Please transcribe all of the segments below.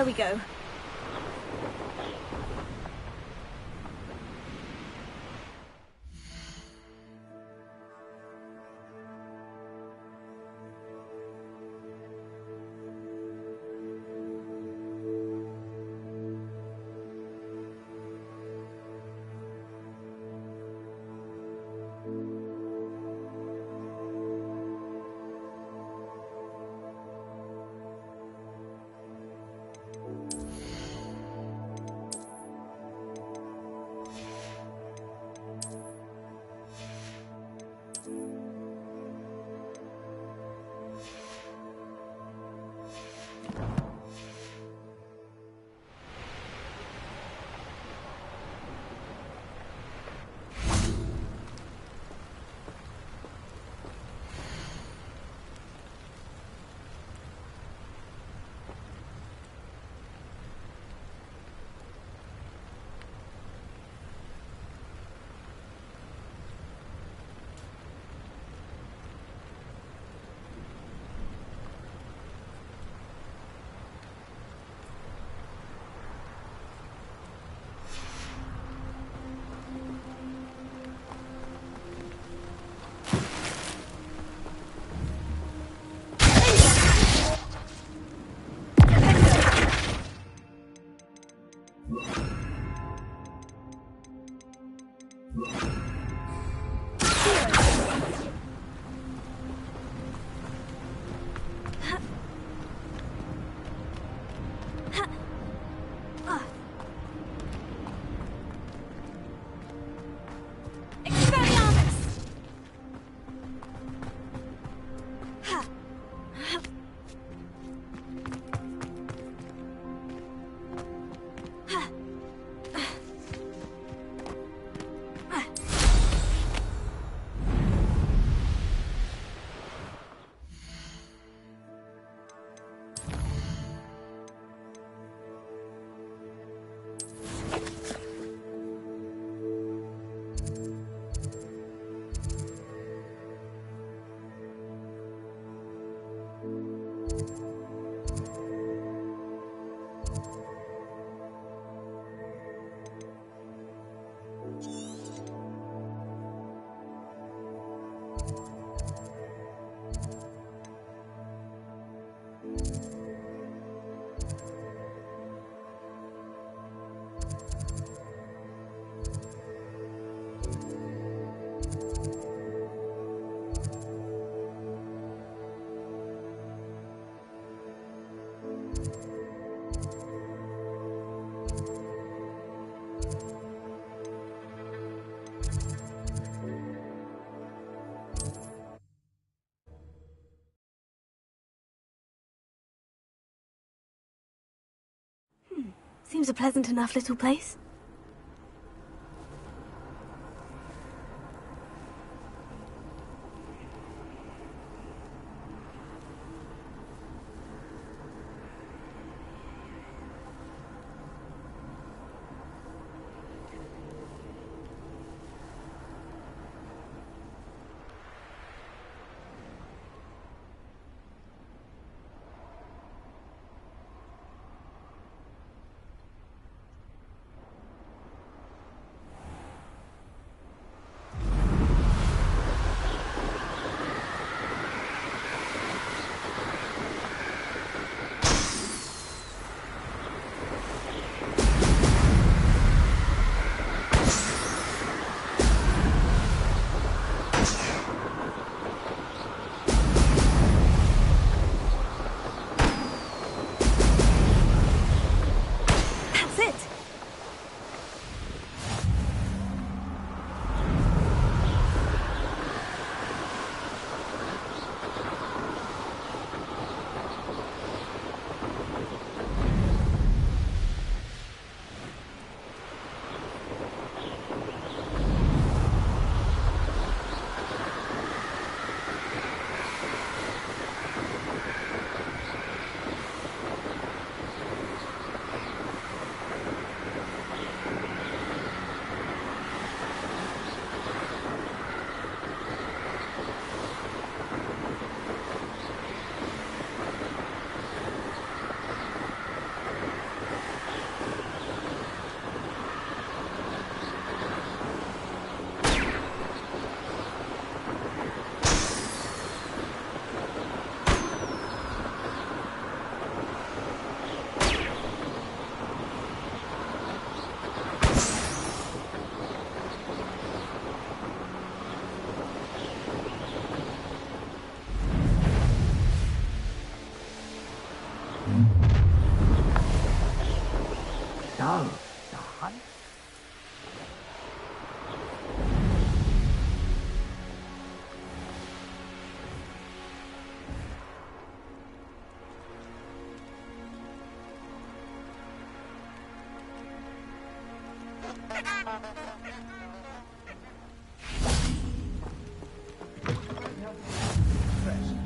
There we go. Seems a pleasant enough little place.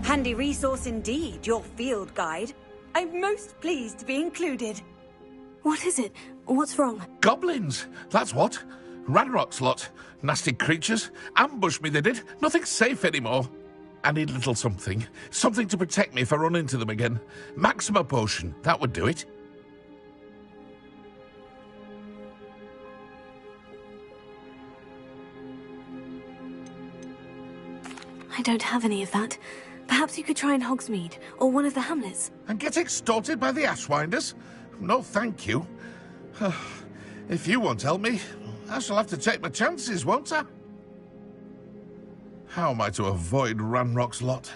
Handy resource indeed, your field guide. I'm most pleased to be included. What is it? What's wrong? Goblins, that's what. Ranrock's lot. Nasty creatures. Ambushed me, they did. Nothing's safe anymore. I need a little something. Something to protect me if I run into them again. Maxima potion, that would do it. I don't have any of that. Perhaps you could try in Hogsmeade, or one of the hamlets. And get extorted by the Ashwinders? No, thank you. If you won't help me, I shall have to take my chances, won't I? How am I to avoid Ranrock's lot?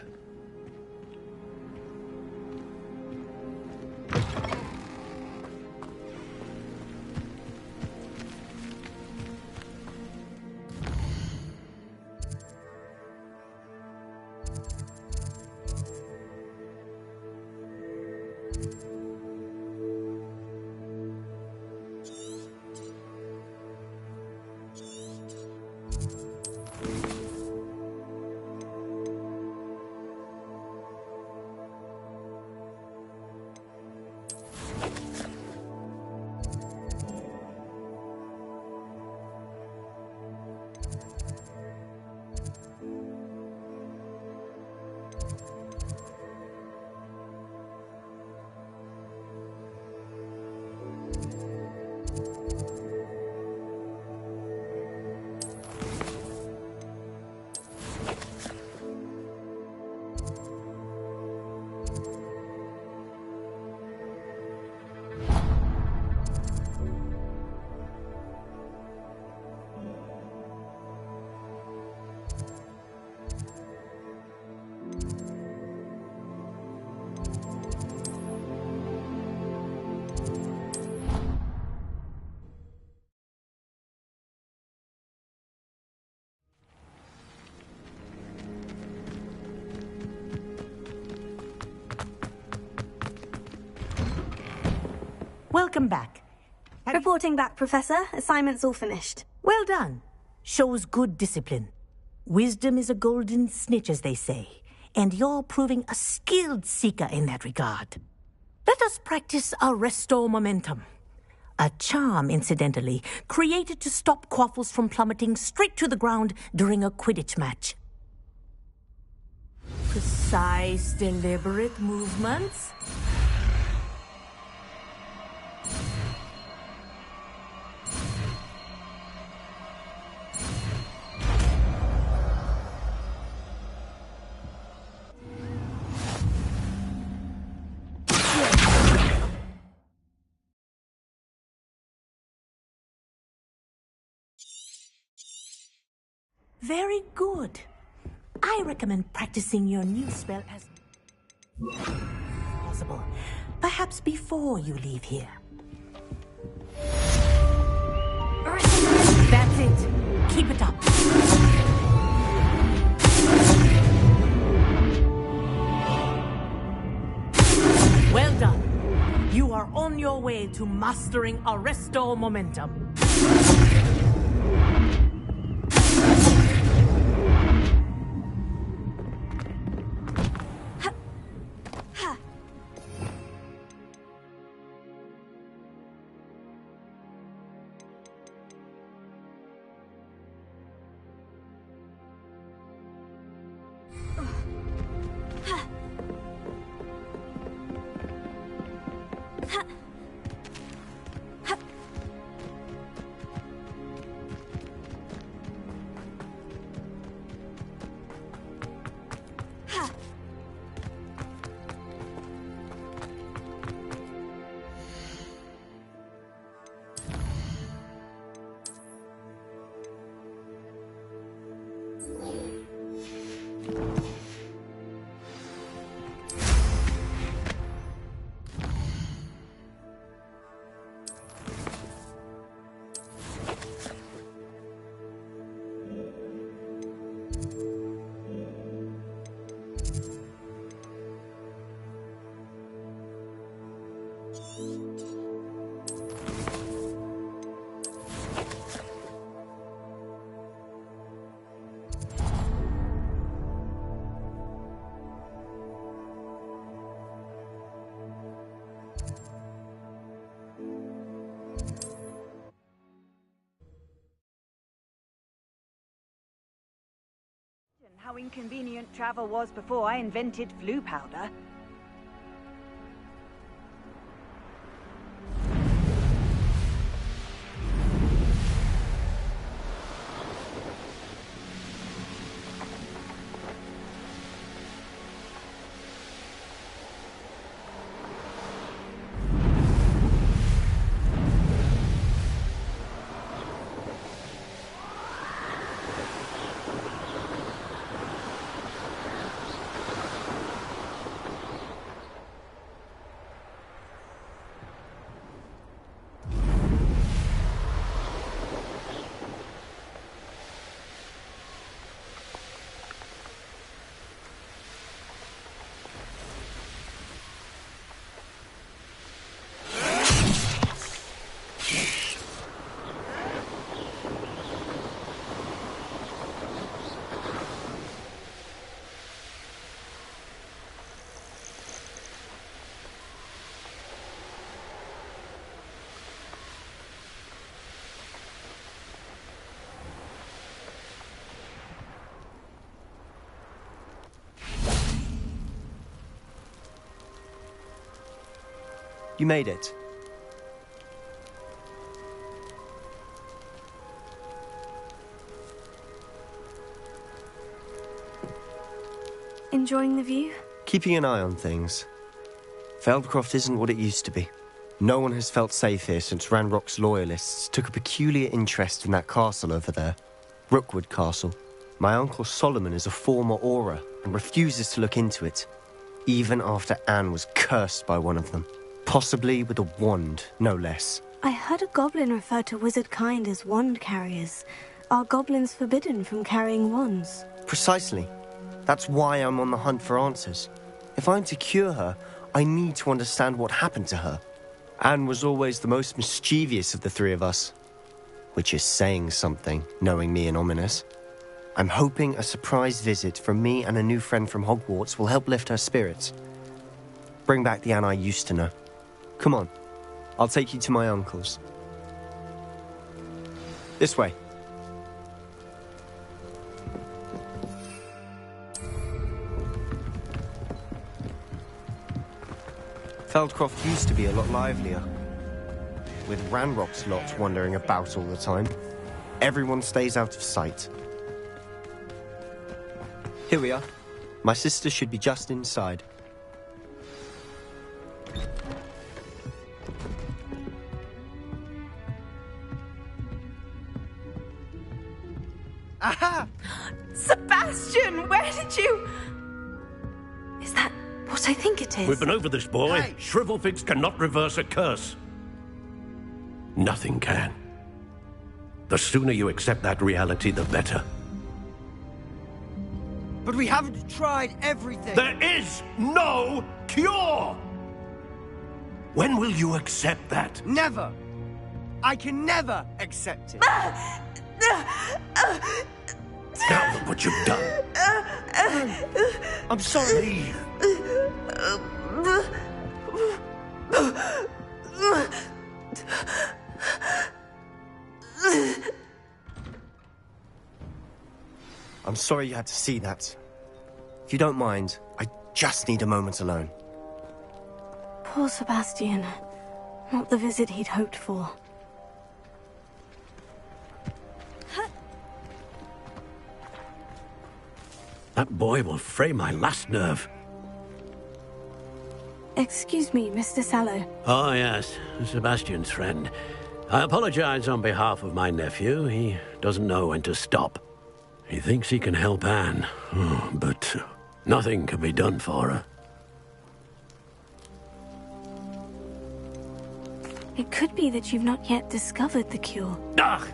Welcome back. Reporting back, Professor. Assignment's all finished. Well done. Shows good discipline. Wisdom is a golden snitch, as they say, and you're proving a skilled seeker in that regard. Let us practice our restore momentum. A charm, incidentally, created to stop quaffles from plummeting straight to the ground during a Quidditch match. Precise, deliberate movements. Very good. I recommend practicing your new spell as possible. Perhaps before you leave here. That's it. Keep it up. Well done. You are on your way to mastering a restore momentum. How inconvenient travel was before I invented flu powder. You made it. Enjoying the view? Keeping an eye on things. Feldcroft isn't what it used to be. No one has felt safe here since Ranrock's loyalists took a peculiar interest in that castle over there. Rookwood Castle. My uncle Solomon is a former Auror and refuses to look into it, even after Anne was cursed by one of them. Possibly with a wand, no less. I heard a goblin refer to wizard kind as wand carriers. Are goblins forbidden from carrying wands? Precisely. That's why I'm on the hunt for answers. If I'm to cure her, I need to understand what happened to her. Anne was always the most mischievous of the three of us. Which is saying something, knowing me and Ominous. I'm hoping a surprise visit from me and a new friend from Hogwarts will help lift her spirits. Bring back the Anne I used to know. Come on, I'll take you to my uncle's. This way. Feldcroft used to be a lot livelier, with Ranrock's lot wandering about all the time. Everyone stays out of sight. Here we are. My sister should be just inside. Aha! Sebastian, where did you... Is that what I think it is? We've been over this, boy. Hey. Shrivelfigs cannot reverse a curse. Nothing can. The sooner you accept that reality, the better. But we haven't tried everything. There is no cure! When will you accept that? Never. I can never accept it. Now look what you've done. I'm sorry. Leave. I'm sorry you had to see that. If you don't mind, I just need a moment alone. Poor Sebastian. Not the visit he'd hoped for. That boy will fray my last nerve. Excuse me, Mr. Sallow. Oh, yes. Sebastian's friend. I apologize on behalf of my nephew. He doesn't know when to stop. He thinks he can help Anne, but nothing can be done for her. It could be that you've not yet discovered the cure. Ah,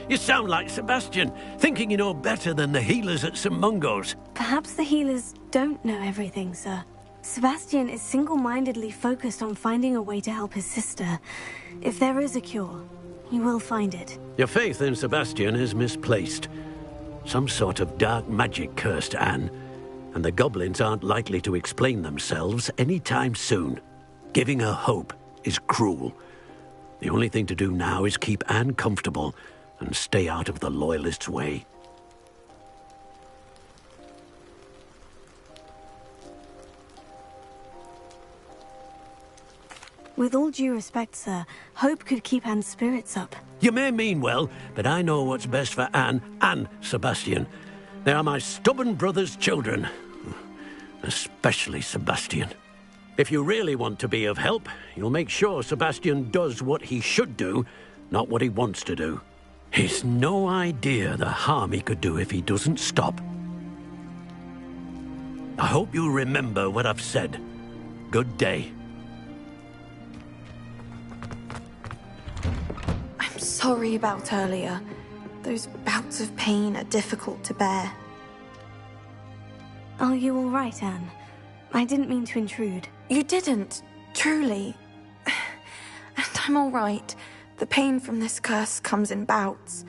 you sound like Sebastian, thinking you know better than the healers at St. Mungo's. Perhaps the healers don't know everything, sir. Sebastian is single-mindedly focused on finding a way to help his sister. If there is a cure, he will find it. Your faith in Sebastian is misplaced. Some sort of dark magic cursed Anne, and the goblins aren't likely to explain themselves anytime soon. Giving her hope is cruel. The only thing to do now is keep Anne comfortable and stay out of the Loyalists' way. With all due respect, sir, hope could keep Anne's spirits up. You may mean well, but I know what's best for Anne and Sebastian. They are my stubborn brother's children. Especially Sebastian. If you really want to be of help, you'll make sure Sebastian does what he should do, not what he wants to do. He's no idea the harm he could do if he doesn't stop. I hope you'll remember what I've said. Good day. I'm sorry about earlier. Those bouts of pain are difficult to bear. Are you all right, Anne? I didn't mean to intrude. You didn't, truly. And I'm all right. The pain from this curse comes in bouts,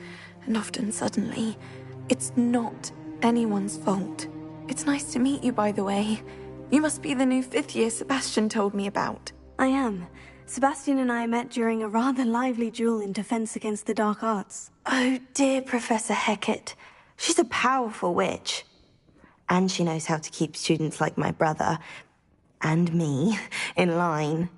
and often suddenly. It's not anyone's fault. It's nice to meet you, by the way. You must be the new 5th year Sebastian told me about. I am. Sebastian and I met during a rather lively duel in defense against the dark arts. Oh, dear Professor Hecat. She's a powerful witch. And she knows how to keep students like my brother, and me, in line.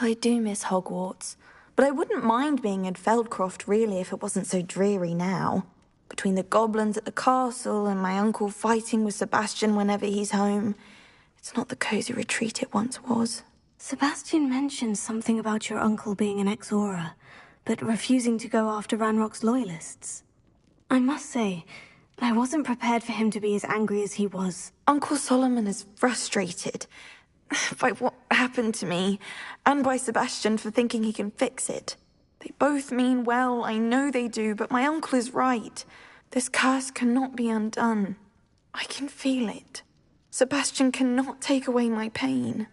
I do miss Hogwarts, but I wouldn't mind being in Feldcroft, really, if it wasn't so dreary now. Between the goblins at the castle and my uncle fighting with Sebastian whenever he's home, it's not the cozy retreat it once was. Sebastian mentioned something about your uncle being an ex-Auror, but refusing to go after Ranrock's loyalists. I must say, I wasn't prepared for him to be as angry as he was. Uncle Solomon is frustrated by what happened to me, and by Sebastian for thinking he can fix it. They both mean well, I know they do, but my uncle is right. This curse cannot be undone. I can feel it. Sebastian cannot take away my pain.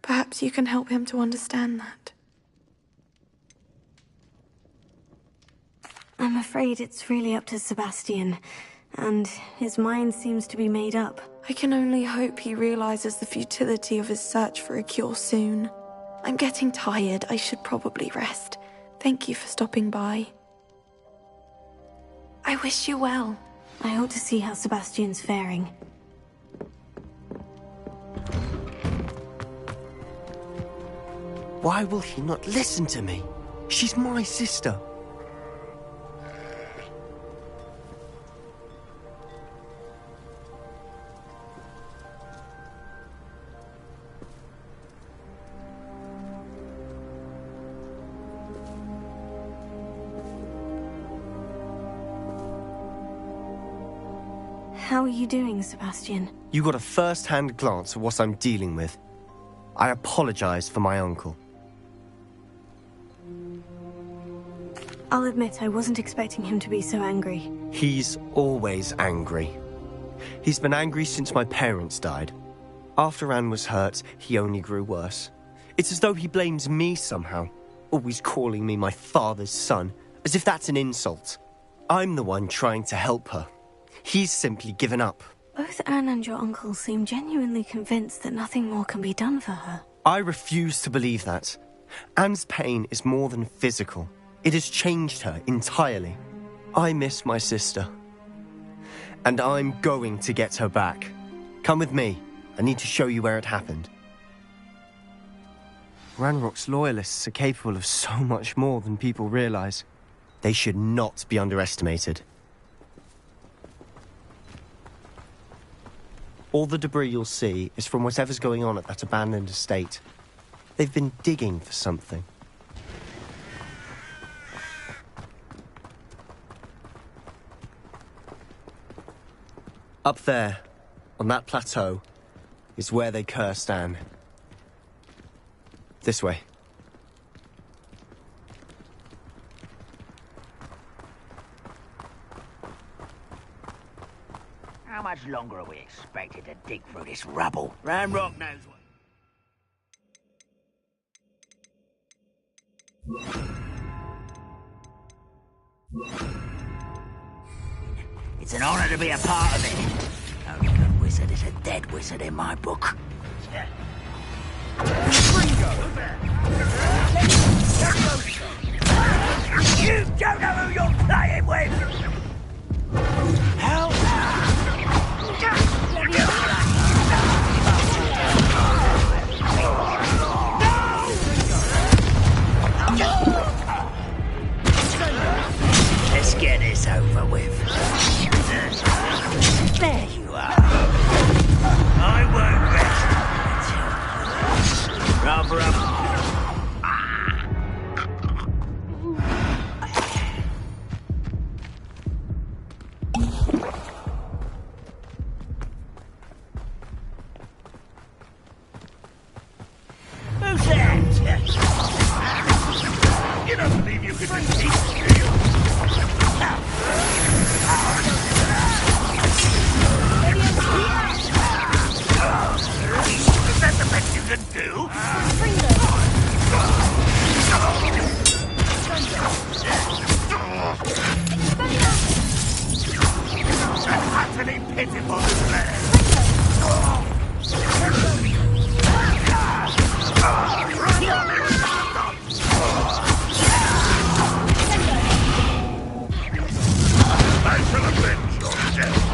Perhaps you can help him to understand that. I'm afraid it's really up to Sebastian, and his mind seems to be made up. I can only hope he realizes the futility of his search for a cure soon. I'm getting tired. I should probably rest. Thank you for stopping by. I wish you well. I ought to see how Sebastian's faring. Why will he not listen to me? She's my sister. How are you doing, Sebastian? You got a first-hand glance at what I'm dealing with. I apologize for my uncle. I'll admit I wasn't expecting him to be so angry. He's always angry. He's been angry since my parents died. After Anne was hurt, he only grew worse. It's as though he blames me somehow, always calling me my father's son, as if that's an insult. I'm the one trying to help her. He's simply given up. Both Anne and your uncle seem genuinely convinced that nothing more can be done for her. I refuse to believe that. Anne's pain is more than physical. It has changed her entirely. I miss my sister. And I'm going to get her back. Come with me. I need to show you where it happened. Ranrock's loyalists are capable of so much more than people realize. They should not be underestimated. All the debris you'll see is from whatever's going on at that abandoned estate. They've been digging for something. Up there, on that plateau, is where they cursed Anne. This way. How much longer are we expected to dig through this rubble? Ranrock knows what. It's an honor to be a part of it. Only a good wizard is a dead wizard in my book. You don't know who you're playing with! Help! There you are. I won't rest until... Rather up. Who's that? You don't believe you could defeat me, do you? Is that the best you can do? An utterly pitiful man. I shall avenge your death.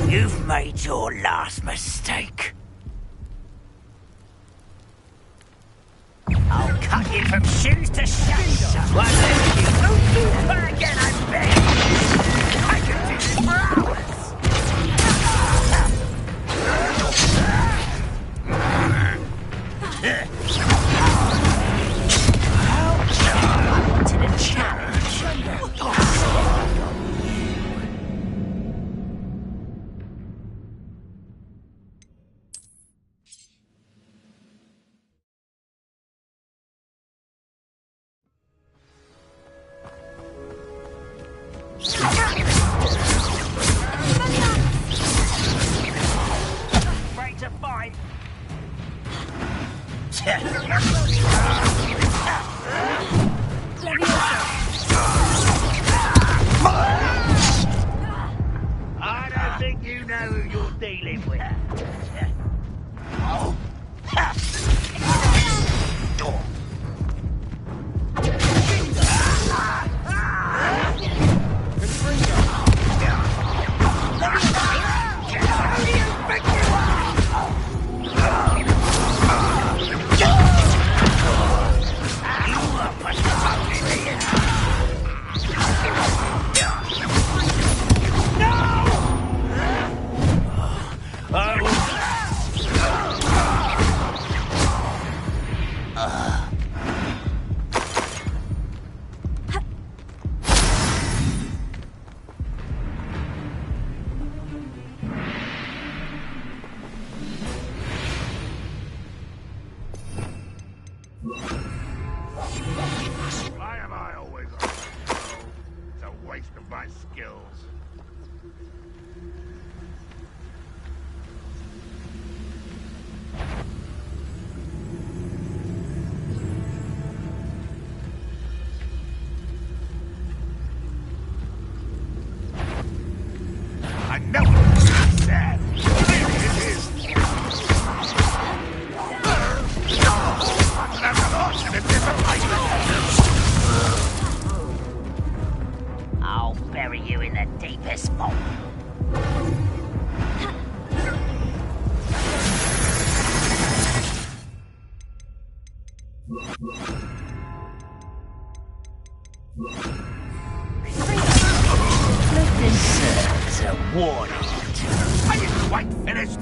You've made your last mistake. I'll cut you from shoes to shoes. One less you. Don't do her again, I beg. I can do this for hours. I wanted a challenge. Afraid to fight. I don't think you know who you're dealing with. Why am I always on control? It's a waste of my skills. I know it's sad. It is. I'll bury you in the deepest vault. This serves a warning. Are you quite finished?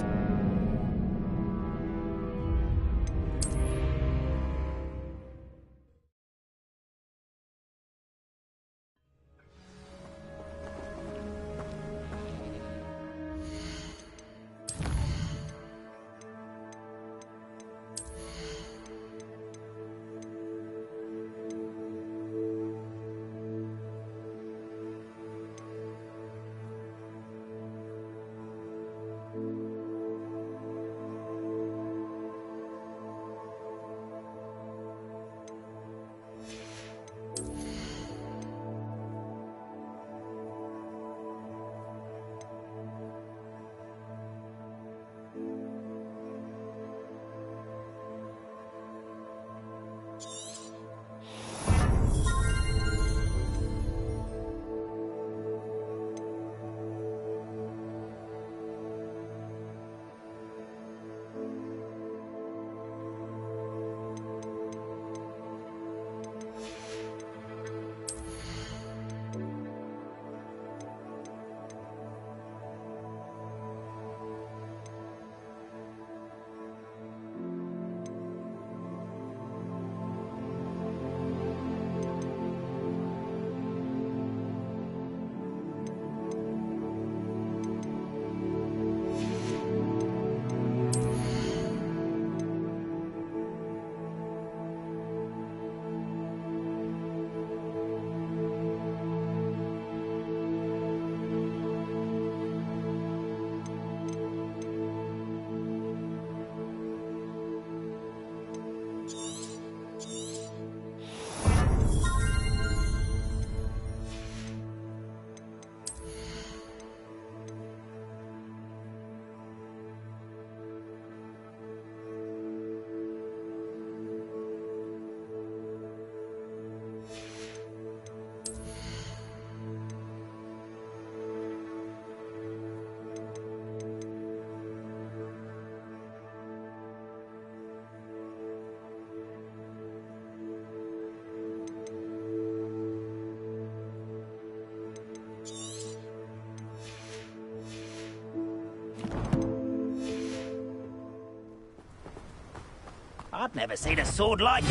I've never seen a sword like it.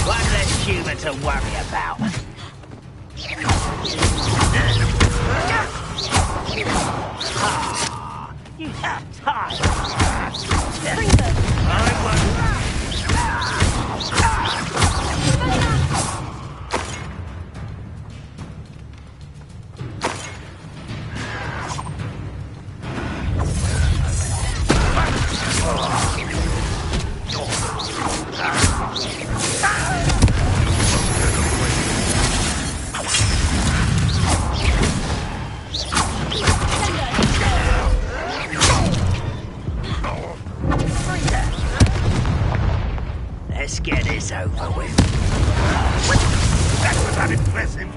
One less human to worry about. You have time. I won't. Let's get this over with. That was unimpressive.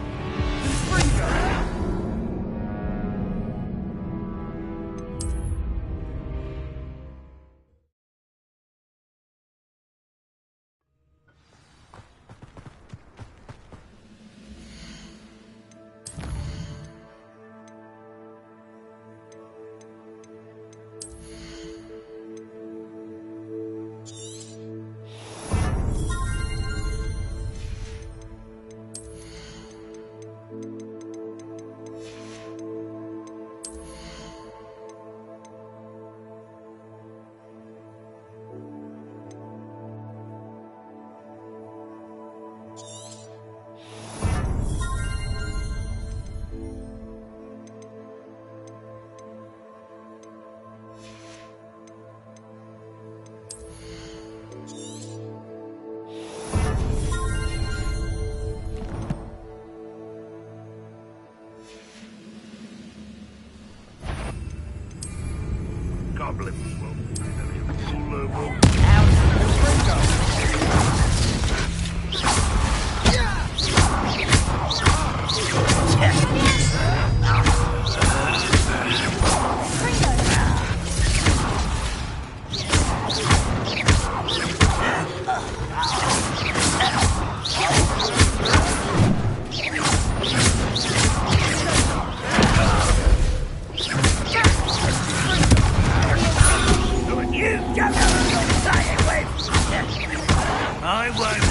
Goblins will finally rule over. I won't.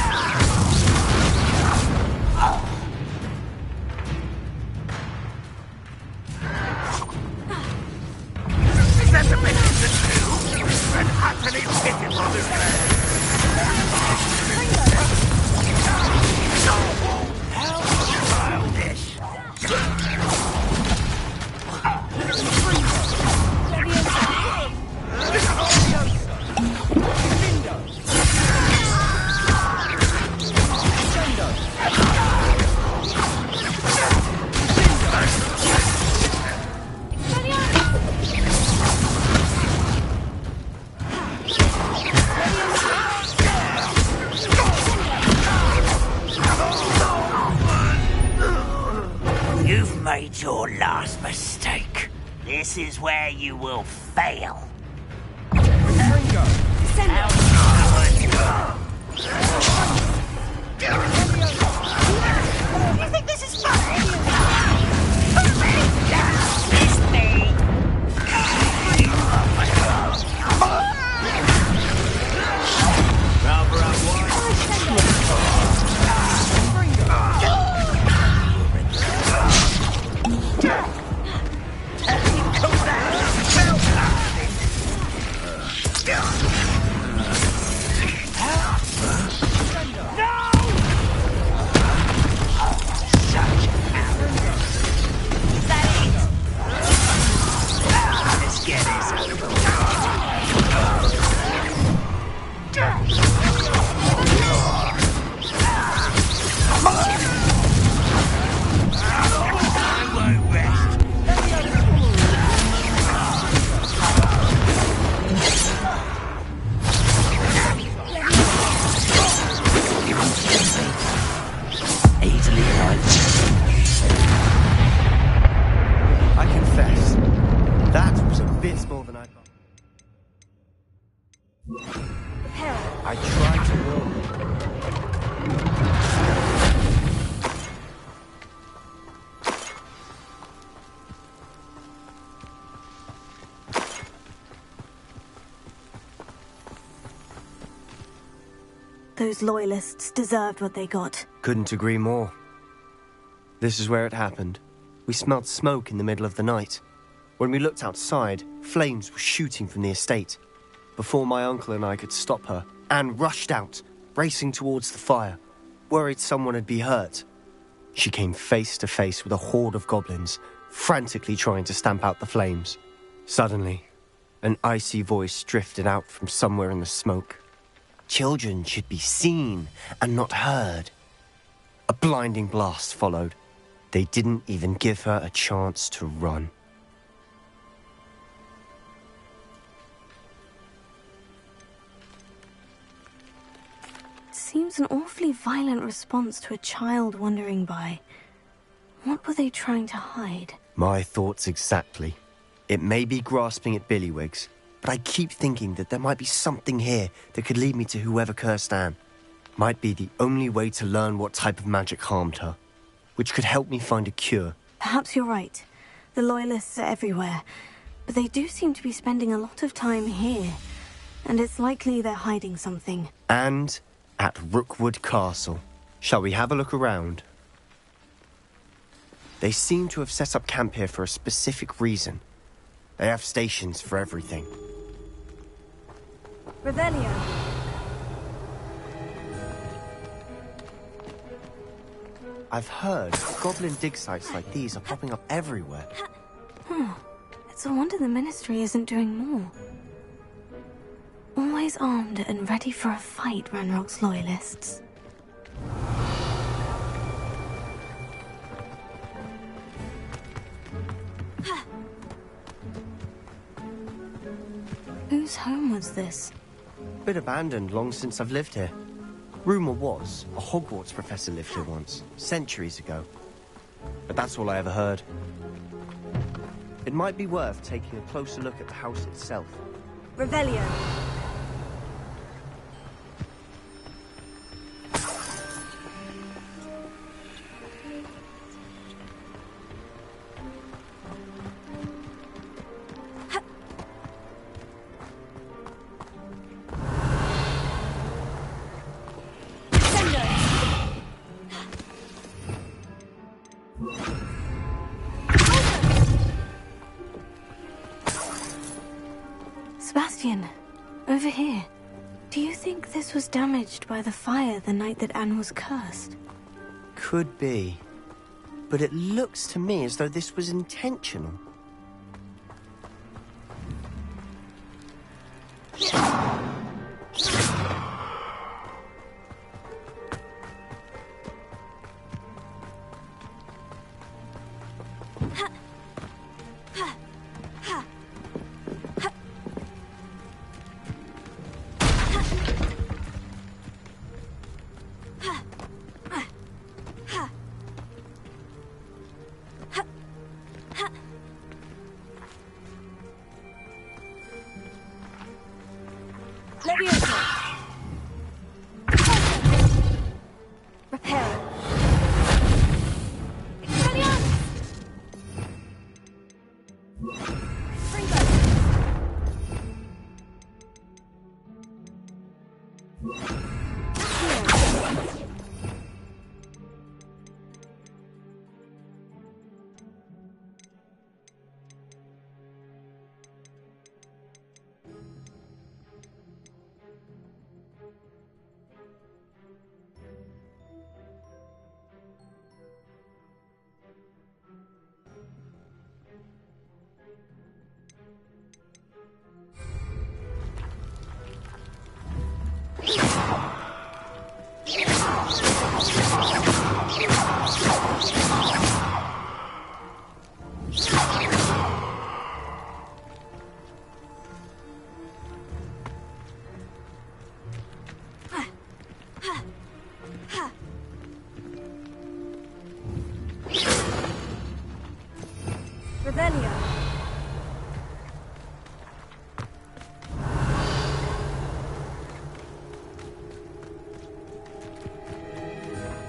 Is that the best you can do? An utterly pitiful display. How childish. You've made your last mistake. This is where you will fail. You think this is funny? It's me. Such those loyalists deserved what they got. Couldn't agree more. This is where it happened. We smelled smoke in the middle of the night. When we looked outside, flames were shooting from the estate. Before my uncle and I could stop her, Anne rushed out, racing towards the fire, worried someone had been hurt. She came face to face with a horde of goblins, frantically trying to stamp out the flames. Suddenly, an icy voice drifted out from somewhere in the smoke. Children should be seen and not heard. A blinding blast followed. They didn't even give her a chance to run. Seems an awfully violent response to a child wandering by. What were they trying to hide? My thoughts exactly. It may be grasping at Billywigs, but I keep thinking that there might be something here that could lead me to whoever cursed Anne. Might be the only way to learn what type of magic harmed her, which could help me find a cure. Perhaps you're right. The Loyalists are everywhere, but they do seem to be spending a lot of time here, and it's likely they're hiding something. And at Rookwood Castle. Shall we have a look around? They seem to have set up camp here for a specific reason. They have stations for everything. Revelio. I've heard goblin dig sites like these are popping up everywhere. It's a wonder the Ministry isn't doing more. Always armed and ready for a fight, Ranrock's Loyalists. Whose home was this? Bit abandoned long since I've lived here. Rumour was, a Hogwarts professor lived here once, centuries ago. But that's all I ever heard. It might be worth taking a closer look at the house itself. Revelio. Sebastian, over here. Do you think this was damaged by the fire the night that Anne was cursed? Could be. But it looks to me as though this was intentional.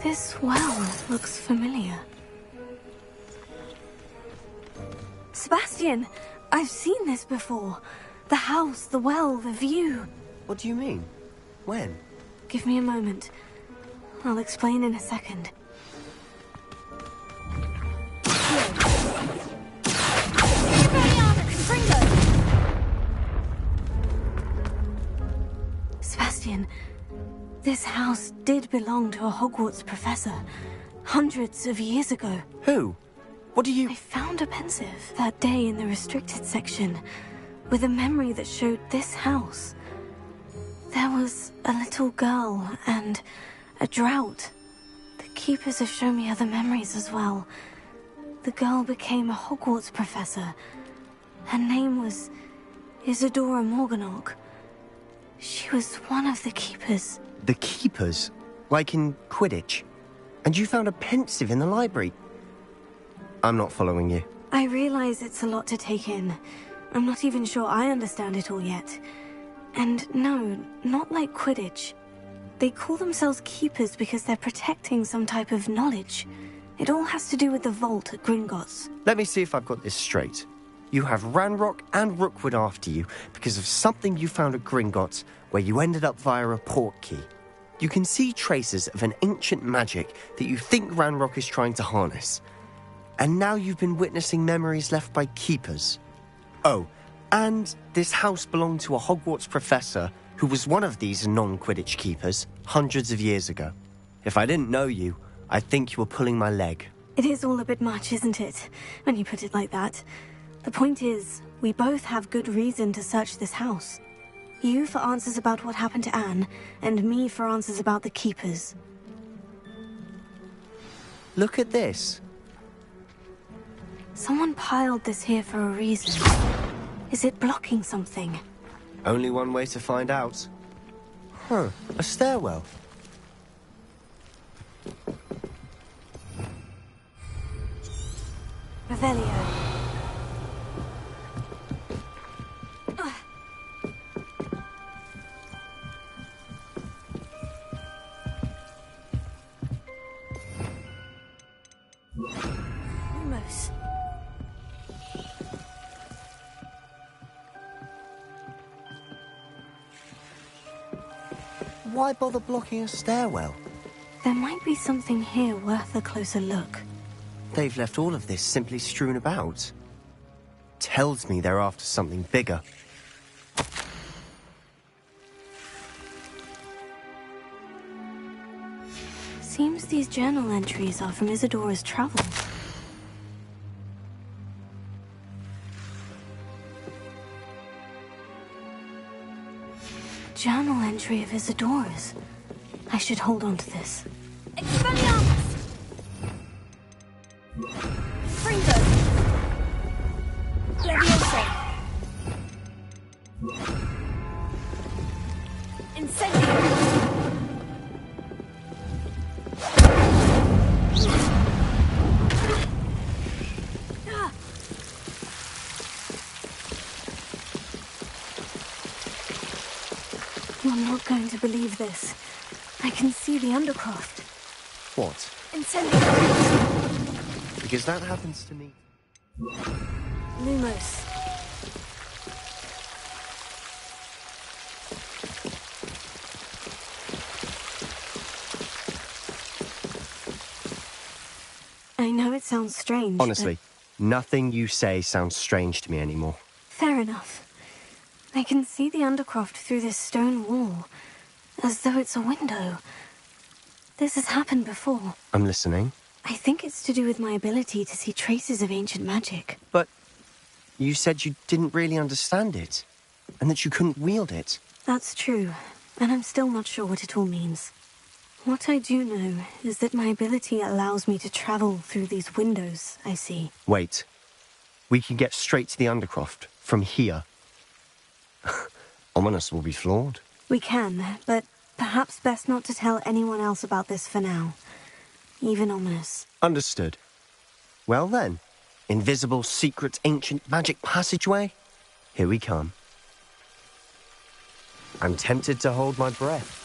This well looks familiar. Sebastian, I've seen this before. The house, the well, the view. What do you mean? When? Give me a moment. I'll explain in a second. Sebastian, this house did belong to a Hogwarts professor, hundreds of years ago. Who? What do you... I found a pensive that day in the restricted section, with a memory that showed this house. There was a little girl and a drought. The keepers have shown me other memories as well. The girl became a Hogwarts professor. Her name was Isadora Morganach. She was one of the keepers. The keepers? Like in Quidditch? And you found a pensive in the library? I'm not following you. I realize it's a lot to take in. I'm not even sure I understand it all yet. And no, not like Quidditch. They call themselves keepers because they're protecting some type of knowledge. It all has to do with the vault at Gringotts. Let me see if I've got this straight. You have Ranrock and Rookwood after you because of something you found at Gringotts where you ended up via a portkey. You can see traces of an ancient magic that you think Ranrock is trying to harness. And now you've been witnessing memories left by keepers. Oh, and this house belonged to a Hogwarts professor who was one of these non-Quidditch keepers hundreds of years ago. If I didn't know you, I'd think you were pulling my leg. It is all a bit much, isn't it? When you put it like that. The point is, we both have good reason to search this house. You for answers about what happened to Anne, and me for answers about the keepers. Look at this. Someone piled this here for a reason. Is it blocking something? Only one way to find out. Huh, a stairwell. Revelio. Lumos. Why bother blocking a stairwell? There might be something here worth a closer look. They've left all of this simply strewn about. Tells me they're after something bigger. Seems these journal entries are from Isadora's travels. Journal entry of Isadora's. I should hold on to this. Expelliarmus! Fringo! Leviosa! Incendio! You're not going to believe this. I can see the Undercroft. What? Incendio! Because that happens to me. Lumos. I know it sounds strange. Honestly, nothing you say sounds strange to me anymore. Fair enough. I can see the Undercroft through this stone wall, as though it's a window. This has happened before. I'm listening. I think it's to do with my ability to see traces of ancient magic. But you said you didn't really understand it, and that you couldn't wield it. That's true, and I'm still not sure what it all means. What I do know is that my ability allows me to travel through these windows I see. Wait. We can get straight to the Undercroft from here. Ominous will be flawed. We can, but perhaps best not to tell anyone else about this for now. Even Ominous. Understood. Well then, invisible, secret, ancient magic passageway? Here we come. I'm tempted to hold my breath.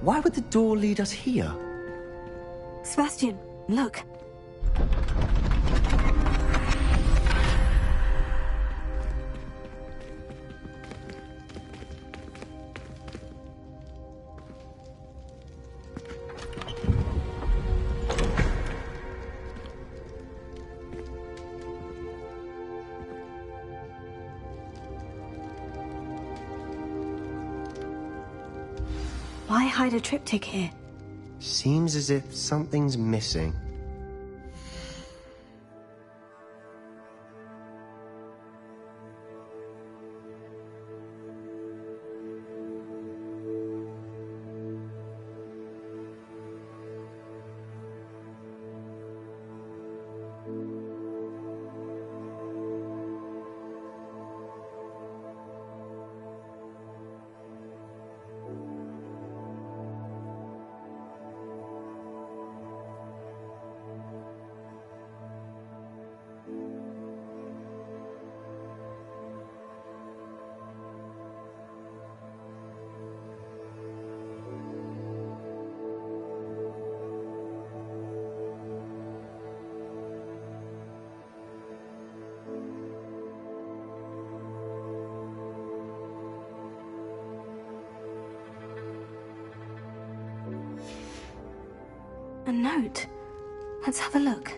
Why would the door lead us here? Sebastian, look. Why hide a triptych here? Seems as if something's missing. A note. Let's have a look.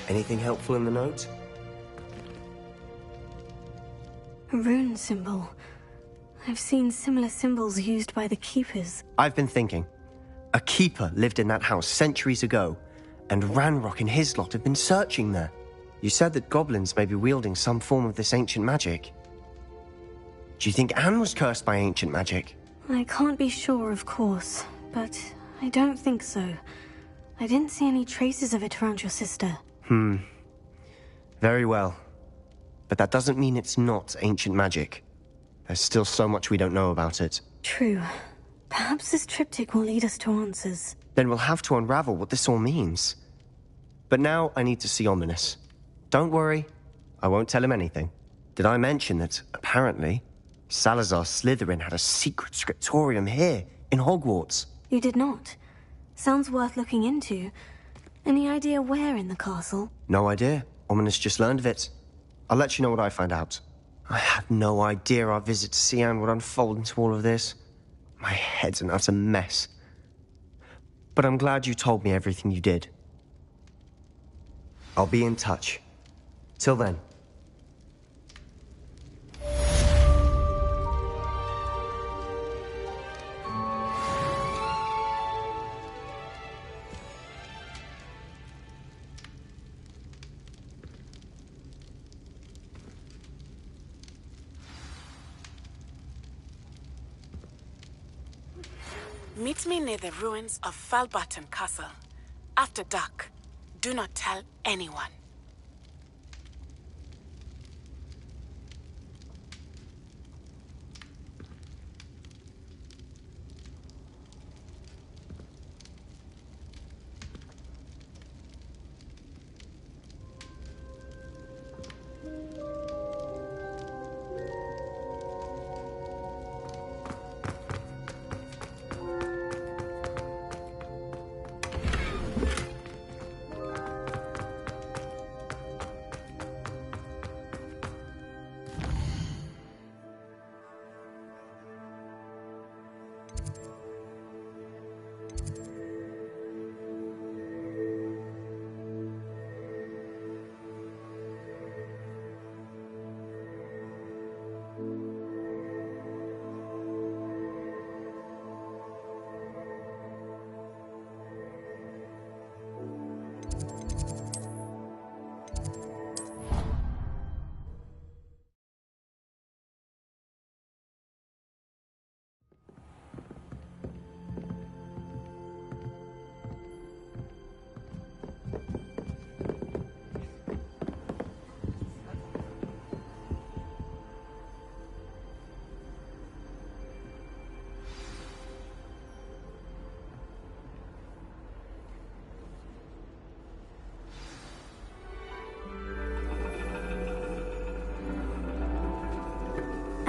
Anything helpful in the note? A rune symbol. I've seen similar symbols used by the keepers. I've been thinking. A keeper lived in that house centuries ago, and Ranrock and his lot have been searching there. You said that goblins may be wielding some form of this ancient magic. Do you think Anne was cursed by ancient magic? I can't be sure, of course, but I don't think so. I didn't see any traces of it around your sister. Very well. But that doesn't mean it's not ancient magic. There's still so much we don't know about it. True. Perhaps this triptych will lead us to answers. Then we'll have to unravel what this all means. But now I need to see Ominous. Don't worry, I won't tell him anything. Did I mention that, apparently, Salazar Slytherin had a secret scriptorium here, in Hogwarts? You did not. Sounds worth looking into. Any idea where in the castle? No idea. Ominous just learned of it. I'll let you know what I find out. I had no idea our visit to Cian would unfold into all of this. My head's an utter mess. But I'm glad you told me everything you did. I'll be in touch. Till then. Meet me near the ruins of Falbarton Castle. After dark. Do not tell anyone.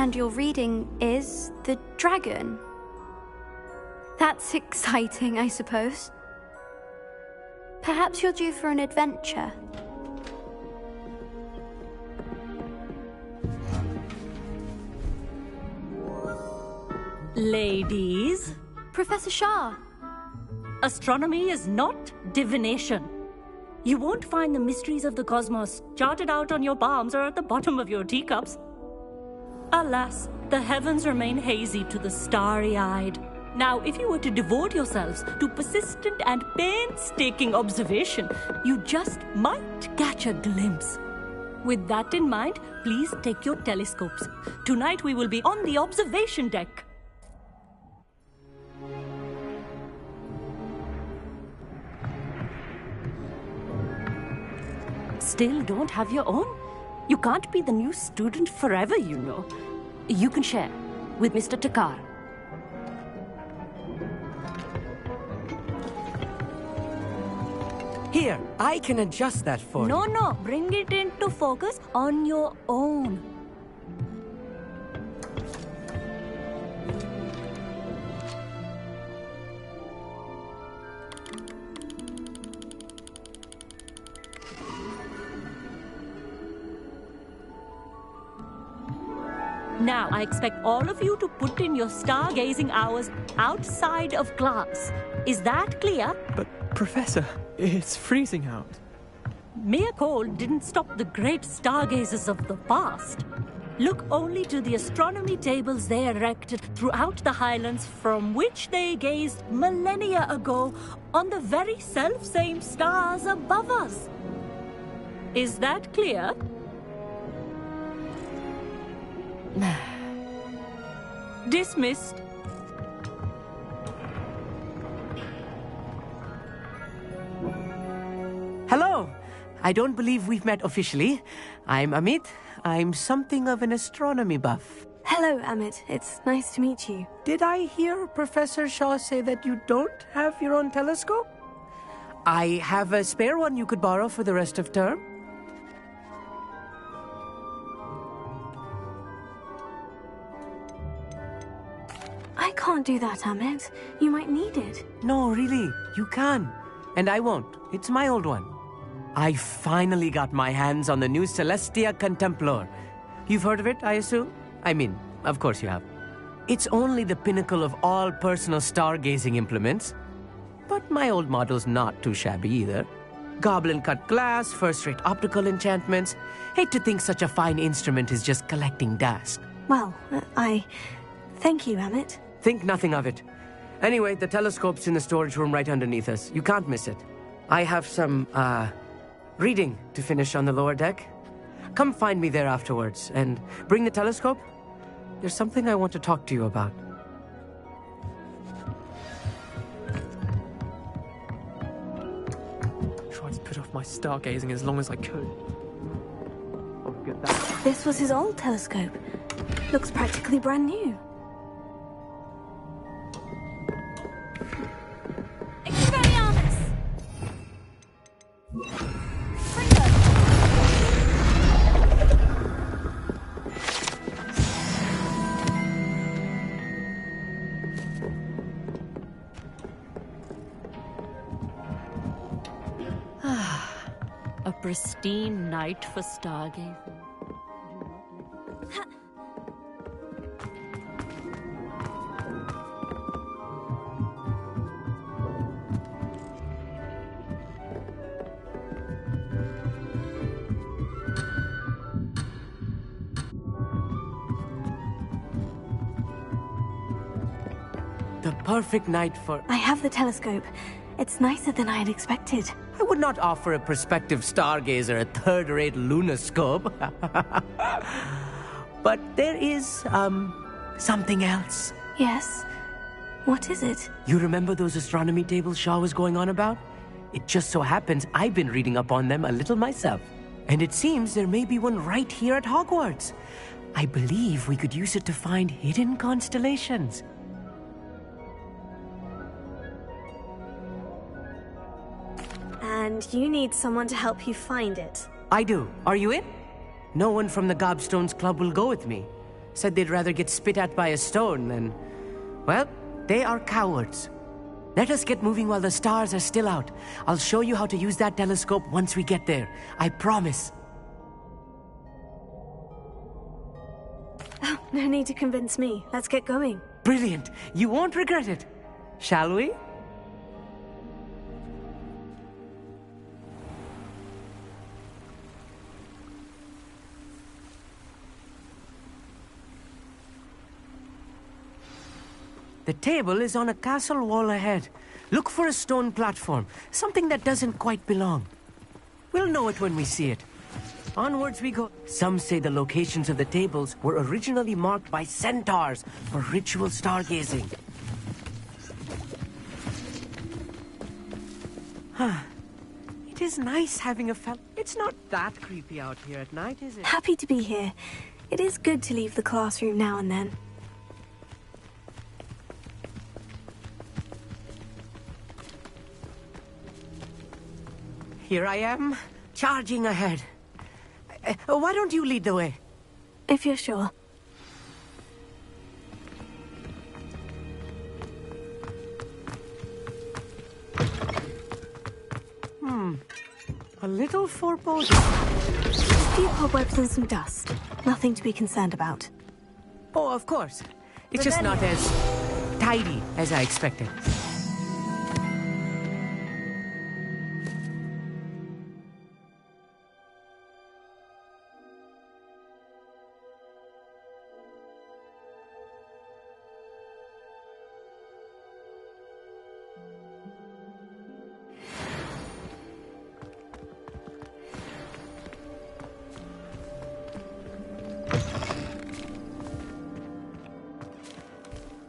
And your reading is the dragon. That's exciting, I suppose. Perhaps you're due for an adventure. Ladies, Professor Shah. astronomy is not divination. You won't find the mysteries of the cosmos charted out on your palms or at the bottom of your teacups. Alas, the heavens remain hazy to the starry-eyed. Now, if you were to devote yourselves to persistent and painstaking observation, you just might catch a glimpse. With that in mind, please take your telescopes. Tonight we will be on the observation deck. Still don't have your own? You can't be the new student forever, you know. You can share with Mr. Takar. Here, I can adjust that for you. No, bring it into focus on your own. Now, I expect all of you to put in your stargazing hours outside of class. Is that clear? But, Professor, it's freezing out. Mere cold didn't stop the great stargazers of the past. Look only to the astronomy tables they erected throughout the highlands from which they gazed millennia ago on the very self-same stars above us. Is that clear? Dismissed. Hello! I don't believe we've met officially. I'm Amit. I'm something of an astronomy buff. Hello, Amit. It's nice to meet you. Did I hear Professor Shaw say that you don't have your own telescope? I have a spare one you could borrow for the rest of term. I can't do that, Amit. You might need it. No, really, you can. And I won't. It's my old one. I finally got my hands on the new Celestia Contemplar. You've heard of it, I assume? I mean, of course you have. It's only the pinnacle of all personal stargazing implements. But my old model's not too shabby either. Goblin-cut glass, first-rate optical enchantments. Hate to think such a fine instrument is just collecting dust. Well, thank you, Amit. Think nothing of it. Anyway, the telescope's in the storage room right underneath us. You can't miss it. I have some, reading to finish on the lower deck. Come find me there afterwards, and bring the telescope. There's something I want to talk to you about. Tried to put off my stargazing as long as I could. Oh, get that. This was his old telescope. Looks practically brand new. A pristine night for stargazing. The perfect night for... I have the telescope. It's nicer than I had expected. I would not offer a prospective stargazer a third-rate lunoscope. But there is, something else. Yes? What is it? You remember those astronomy tables Shaw was going on about? It just so happens I've been reading up on them a little myself. And it seems there may be one right here at Hogwarts. I believe we could use it to find hidden constellations. And you need someone to help you find it. I do. Are you in? No one from the Gobstones Club will go with me. said they'd rather get spit at by a stone than... Well, they are cowards. Let us get moving while the stars are still out. I'll show you how to use that telescope once we get there. I promise. Oh, no need to convince me. Let's get going. Brilliant. You won't regret it. Shall we? The table is on a castle wall ahead. Look for a stone platform, something that doesn't quite belong. We'll know it when we see it. Onwards we go. Some say the locations of the tables were originally marked by centaurs for ritual stargazing. It is nice having a It's not that creepy out here at night, is it? Happy to be here. It is good to leave the classroom now and then. Here I am, charging ahead. Why don't you lead the way? If you're sure. A little foreboding. A few cobwebs and some dust. Nothing to be concerned about. Oh, of course. It's just not as tidy as I expected.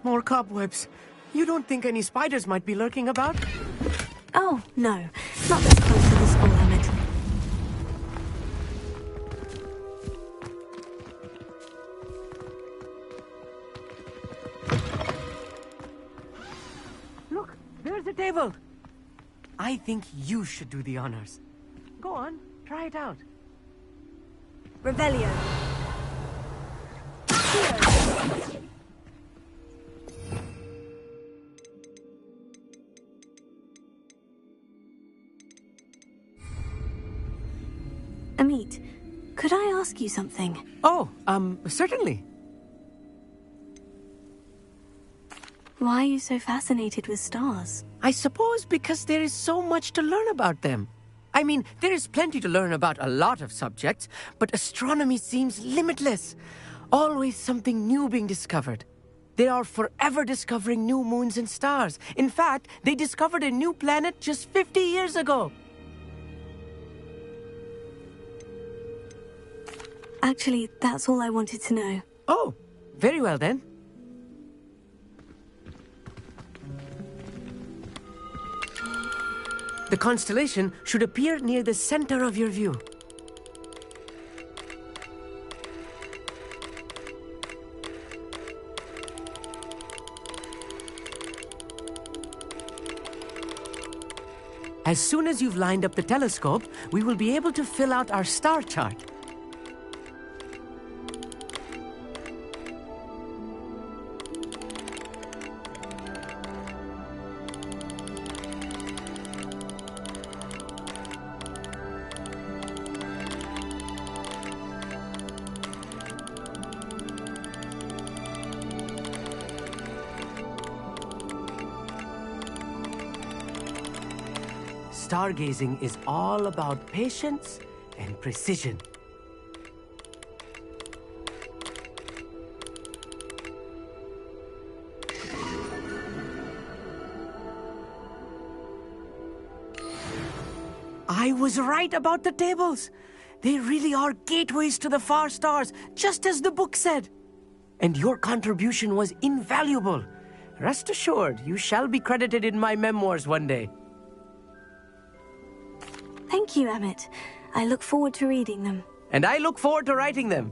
More cobwebs. You don't think any spiders might be lurking about? Oh, no. Not this close to the school limit. Look, there's a table. I think you should do the honors. Go on, try it out. Revelio. Amit, could I ask you something? Oh, certainly. Why are you so fascinated with stars? I suppose because there is so much to learn about them. I mean, there is plenty to learn about a lot of subjects, but astronomy seems limitless. Always something new being discovered. They are forever discovering new moons and stars. In fact, they discovered a new planet just 50 years ago. Actually, that's all I wanted to know. Oh, very well then. The constellation should appear near the center of your view. As soon as you've lined up the telescope, we will be able to fill out our star chart. Stargazing is all about patience and precision. I was right about the tables. They really are gateways to the far stars, just as the book said. And your contribution was invaluable. Rest assured, you shall be credited in my memoirs one day. Thank you, Emmett. I look forward to reading them. And I look forward to writing them.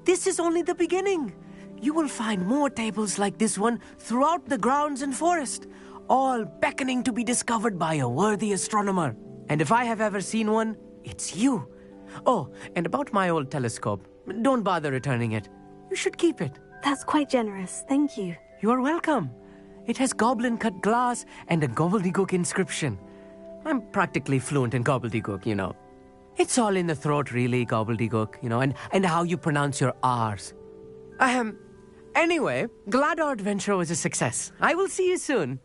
This is only the beginning. You will find more tables like this one throughout the grounds and forest, all beckoning to be discovered by a worthy astronomer. And if I have ever seen one, it's you. Oh, and about my old telescope, don't bother returning it. You should keep it. That's quite generous. Thank you. You are welcome. It has goblin-cut glass and a gobbledygook inscription. I'm practically fluent in gobbledygook, you know. It's all in the throat, really, gobbledygook, you know, and how you pronounce your R's. Anyway, glad our adventure was a success. I will see you soon.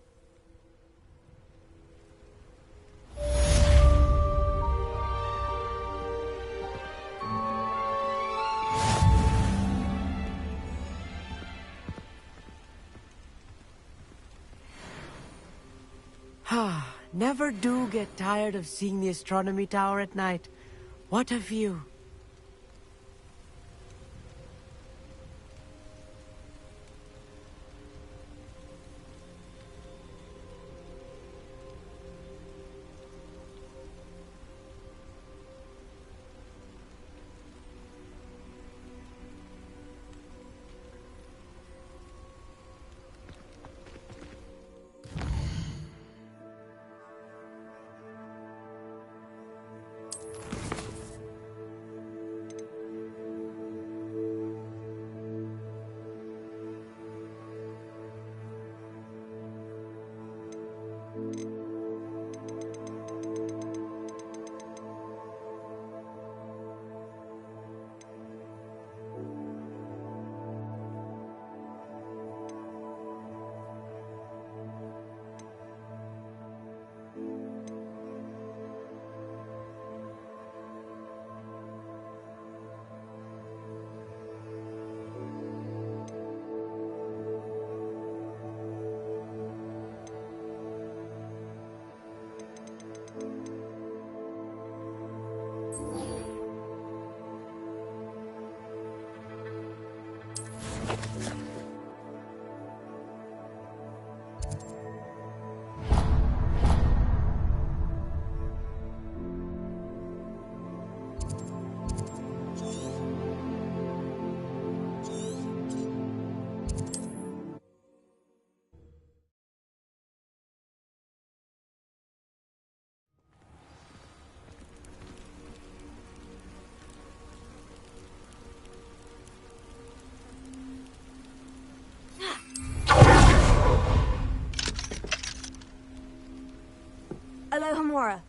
Never do get tired of seeing the astronomy tower at night. What a view. Alohomora.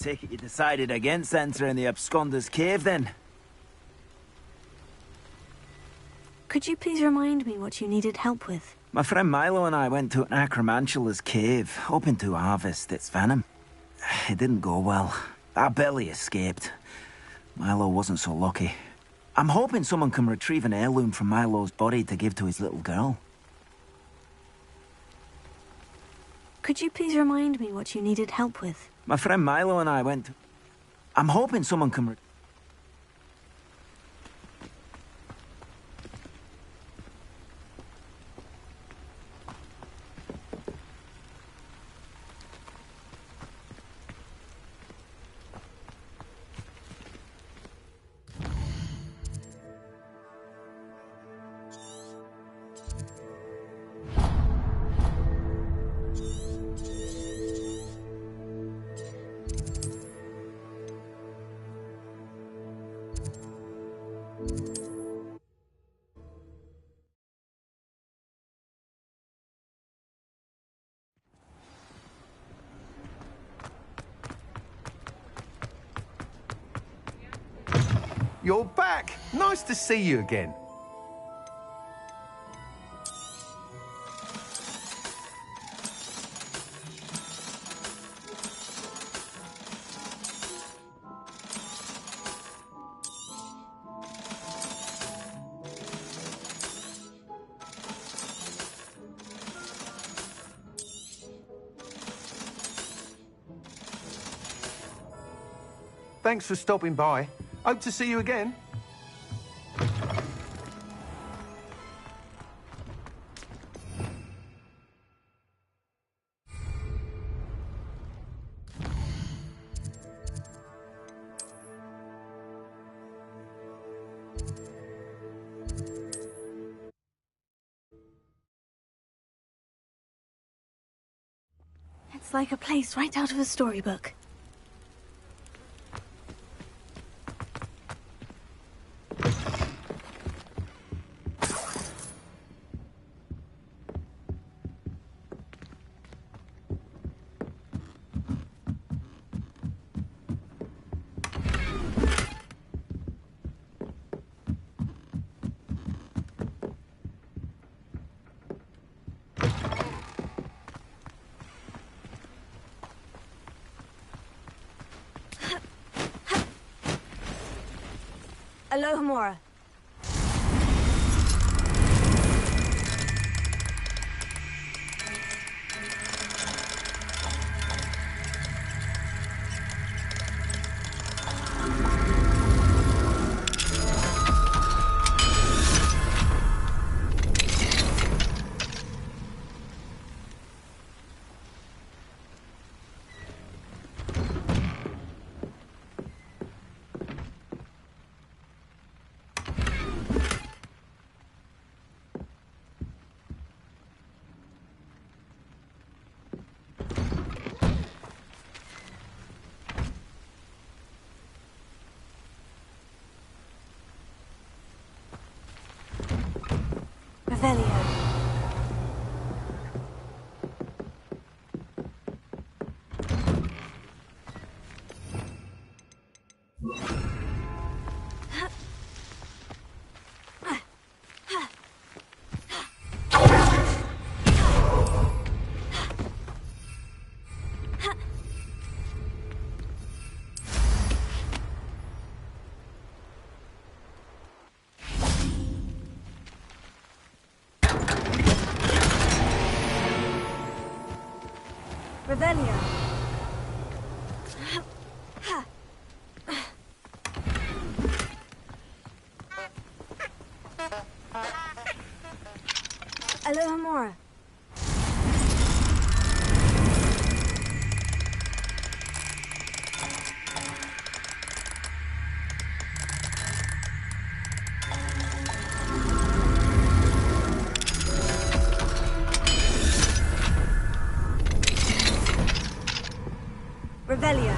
take it you decided against entering the Absconder's Cave, then? Could you please remind me what you needed help with? My friend Milo and I went to an Acromantula's cave, hoping to harvest its venom. It didn't go well. I barely escaped. Milo wasn't so lucky. I'm hoping someone can retrieve an heirloom from Milo's body to give to his little girl. Could you please remind me what you needed help with? My friend Milo and I went to... I'm hoping someone can... You're back! Nice to see you again. Thanks for stopping by. Hope to see you again. It's like a place right out of a storybook. Alohomora. Revelio. Revelio. Alohomora. Revelio.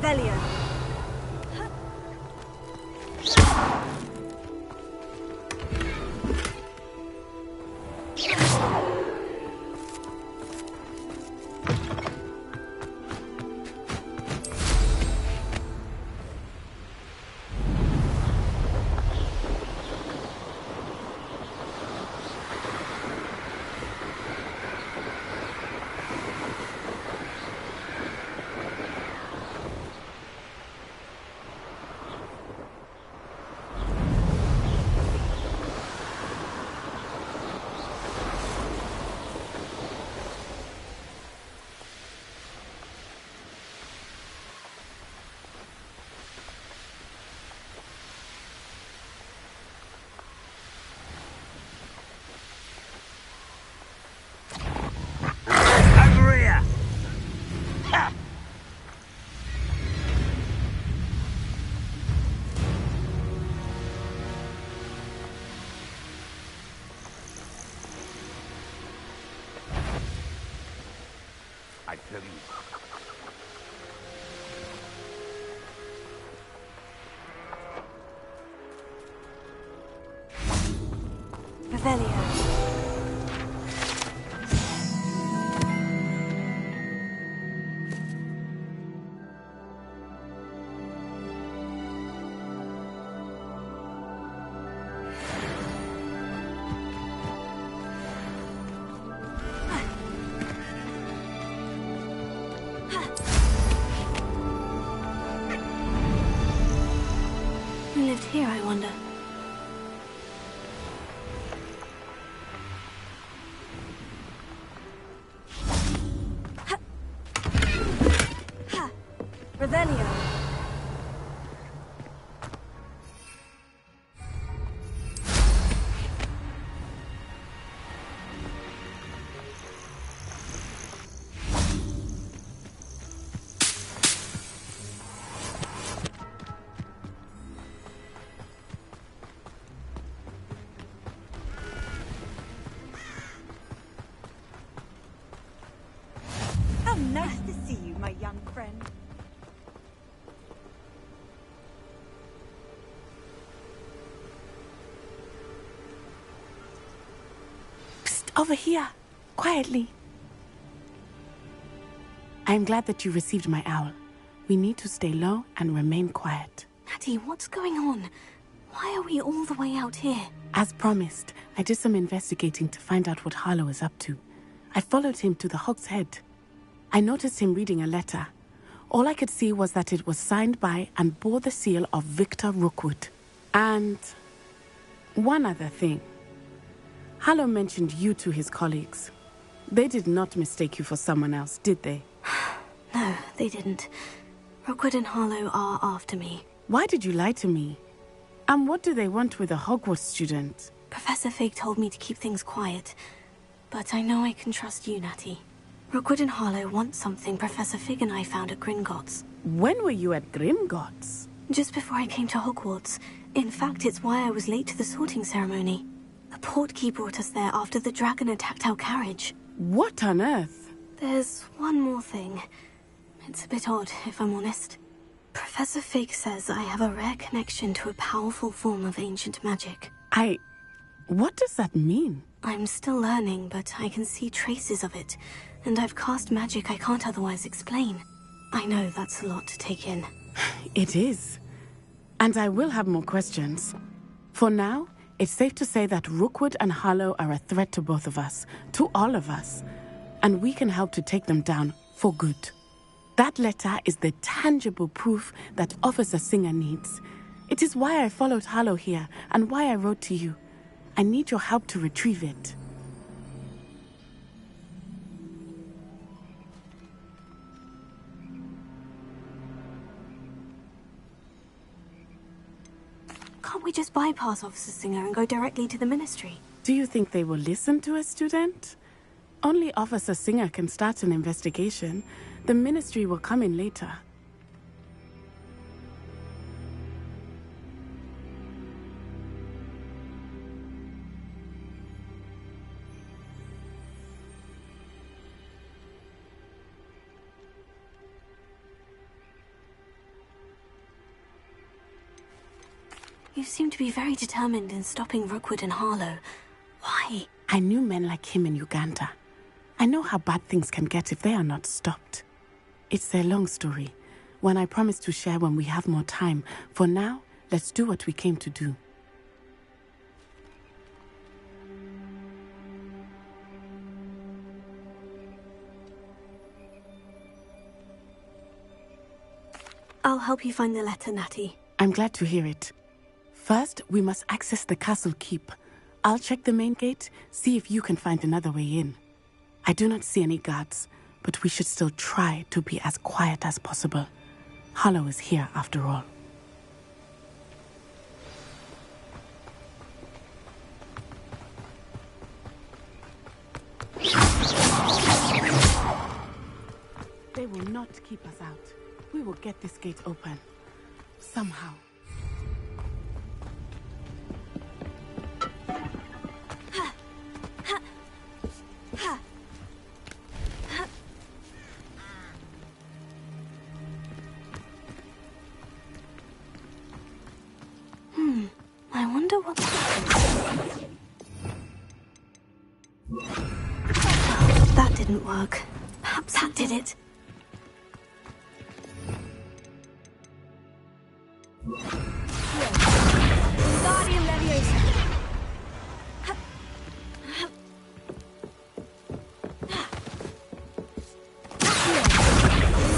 Revelio. I tell you. Revelio. Who lived here, I wonder? Revelio. How nice to see you, my young friend. Over here, quietly. I am glad that you received my owl. We need to stay low and remain quiet. Natty, what's going on? Why are we all the way out here? As promised, I did some investigating to find out what Harlow is up to. I followed him to the Hog's Head. I noticed him reading a letter. All I could see was that it was signed by and bore the seal of Victor Rookwood. And one other thing. Harlow mentioned you to his colleagues. They did not mistake you for someone else, did they? No, they didn't. Rookwood and Harlow are after me. Why did you lie to me? And what do they want with a Hogwarts student? Professor Fig told me to keep things quiet, but I know I can trust you, Natty. Rookwood and Harlow want something Professor Fig and I found at Gringotts. When were you at Gringotts? Just before I came to Hogwarts. In fact, it's why I was late to the sorting ceremony. A portkey brought us there after the dragon attacked our carriage. What on earth? There's one more thing. It's a bit odd, if I'm honest. Professor Fig says I have a rare connection to a powerful form of ancient magic. What does that mean? I'm still learning, but I can see traces of it, and I've cast magic I can't otherwise explain. I know that's a lot to take in. It is. And I will have more questions. For now, it's safe to say that Rookwood and Harlow are a threat to both of us, to all of us, and we can help to take them down for good. That letter is the tangible proof that Officer Singer needs. It is why I followed Harlow here, and why I wrote to you. I need your help to retrieve it. Can't we just bypass Officer Singer and go directly to the Ministry? Do you think they will listen to a student? Only Officer Singer can start an investigation. The Ministry will come in later. You seem to be very determined in stopping Rookwood and Harlow. Why? I knew men like him in Uganda. I know how bad things can get if they are not stopped. It's a long story, one I promise to share when we have more time. For now, let's do what we came to do. I'll help you find the letter, Natty. I'm glad to hear it. First, we must access the castle keep. I'll check the main gate, see if you can find another way in. I do not see any guards, but we should still try to be as quiet as possible. Harlow is here, after all. They will not keep us out. We will get this gate open. Somehow. I wonder what that is. That didn't work. Perhaps that did it. Guardian Leviosa.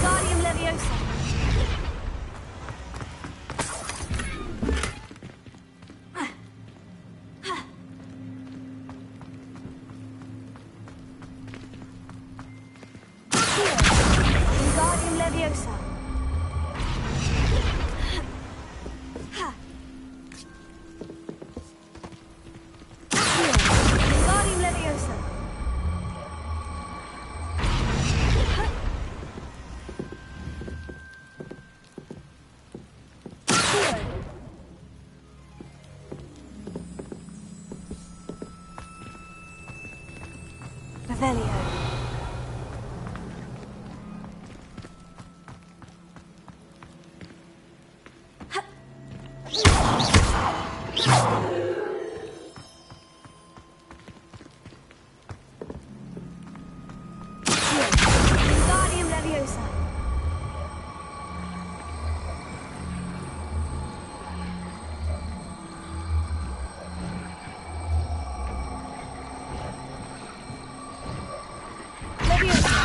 Guardian Leviosa. Guardian Leviosa. Guardian Leviosa. Revelio. Guardian Leviosa. Leviosa.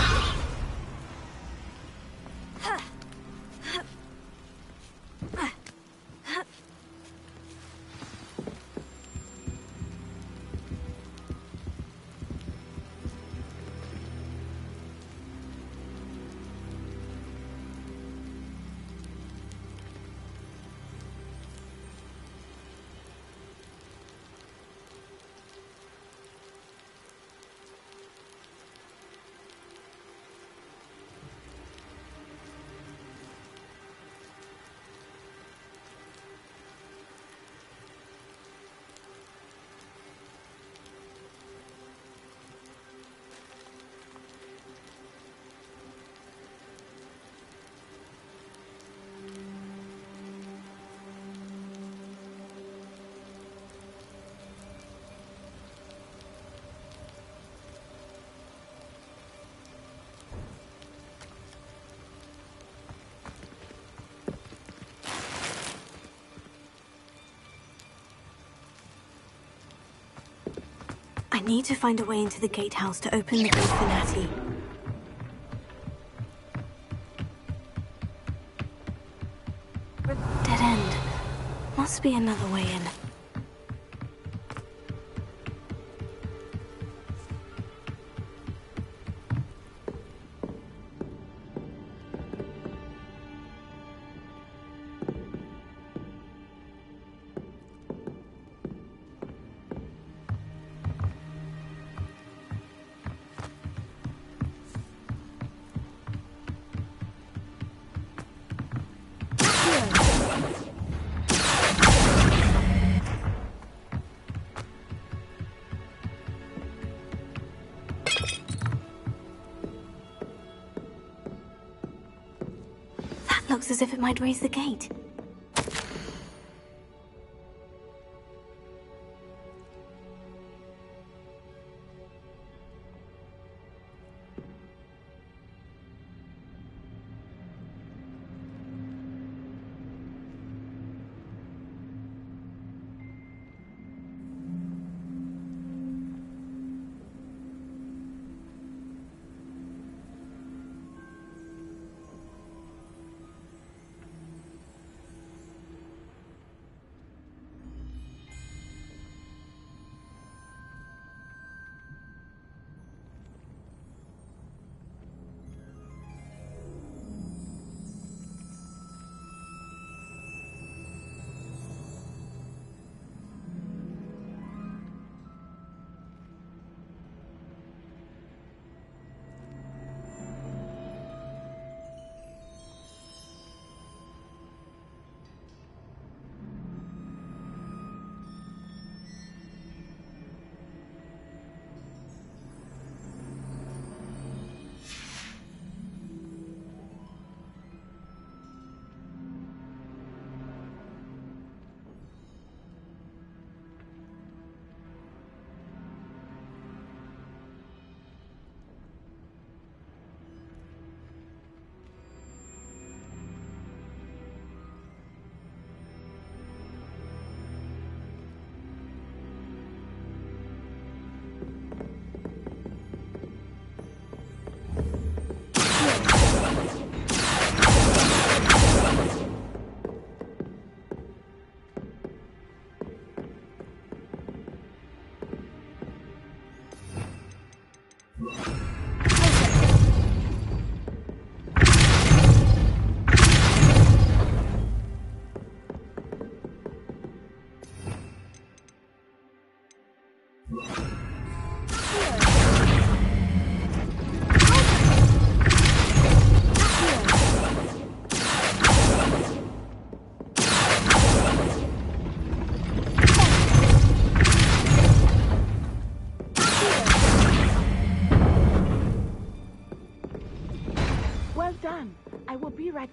I need to find a way into the gatehouse to open the gate for Natty. Dead end. Must be another way in. Looks as if it might raise the gate.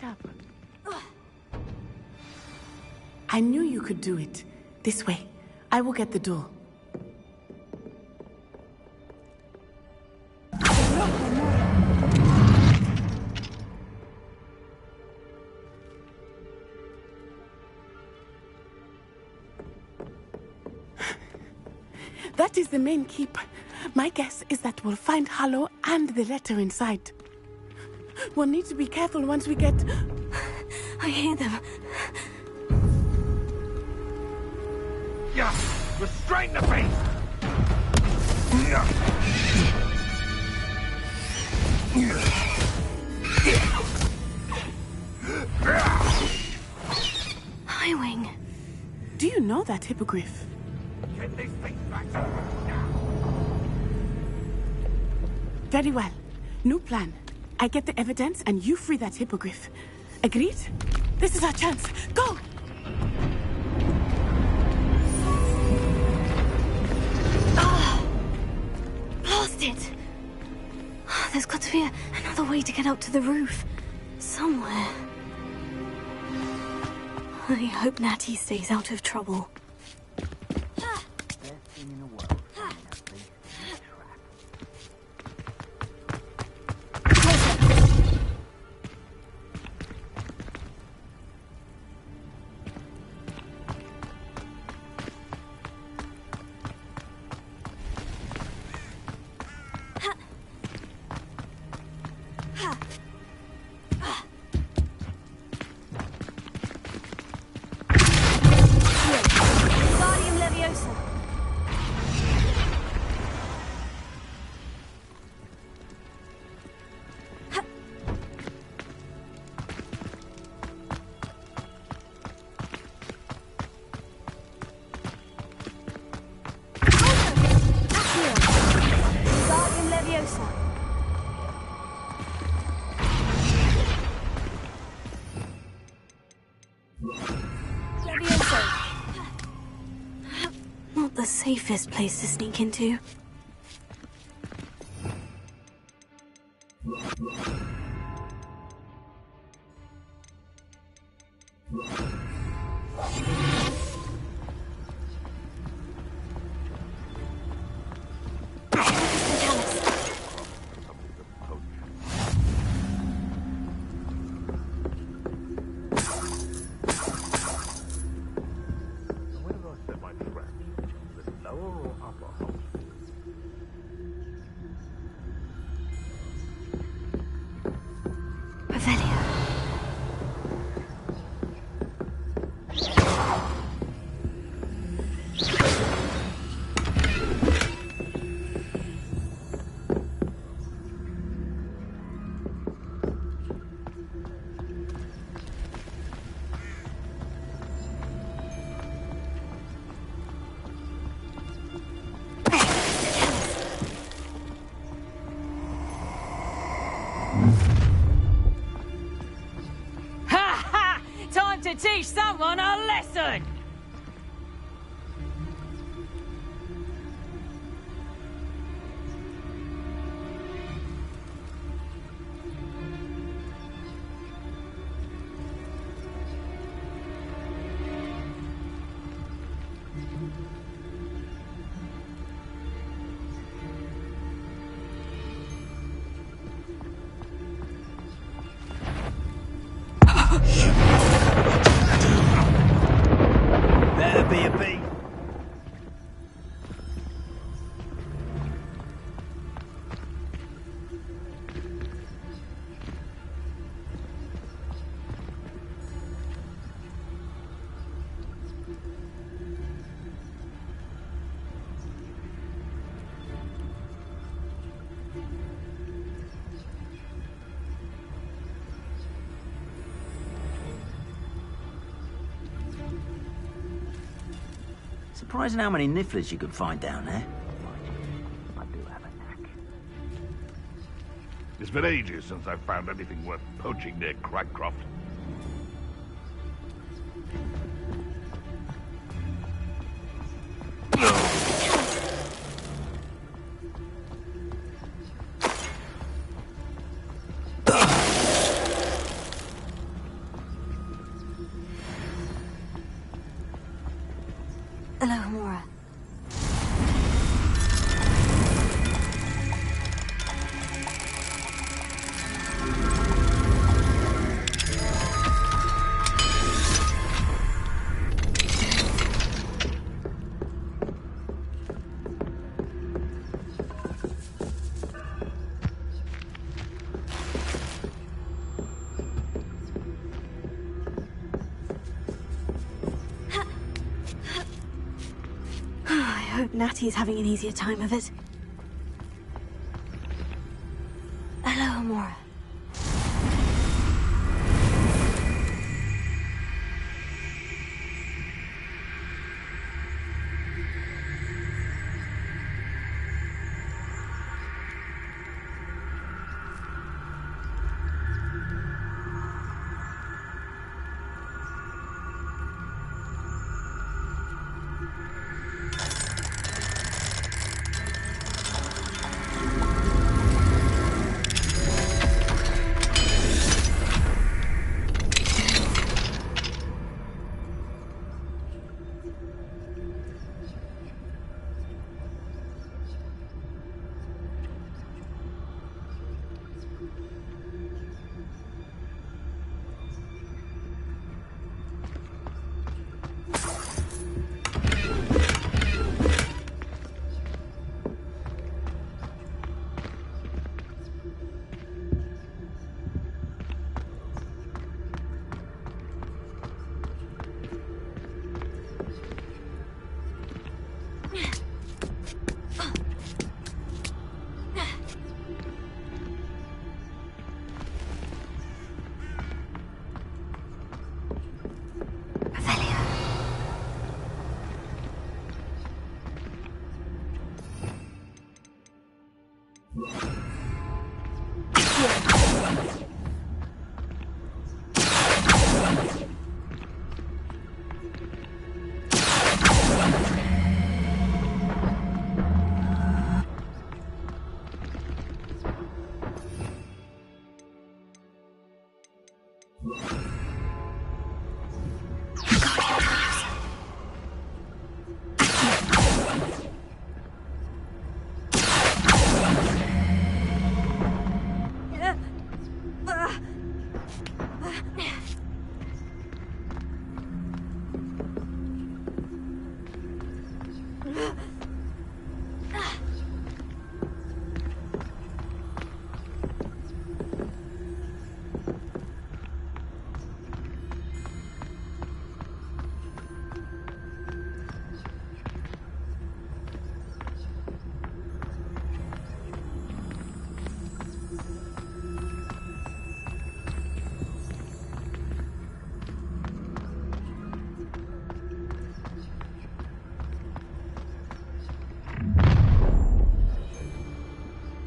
right up. I knew you could do it. This way. I will get the door. That is the main keep. My guess is that we'll find Hollow and the letter inside. We'll need to be careful once we get... I hear them. Yeah, restrain the beast! Highwing. Do you know that hippogriff? Get this thing back now! Very well. New plan. I get the evidence and you free that hippogriff. Agreed? This is our chance. Go! Blast it! There's got to be another way to get up to the roof. Somewhere. I hope Natty stays out of trouble. Not the safest place to sneak into. To teach someone a lesson! Surprising how many nifflers you can find down there. I do have a knack. It's been ages since I've found anything worth poaching near Cragcroft. Alohomora. I hope Natty's having an easier time of it. Alohomora.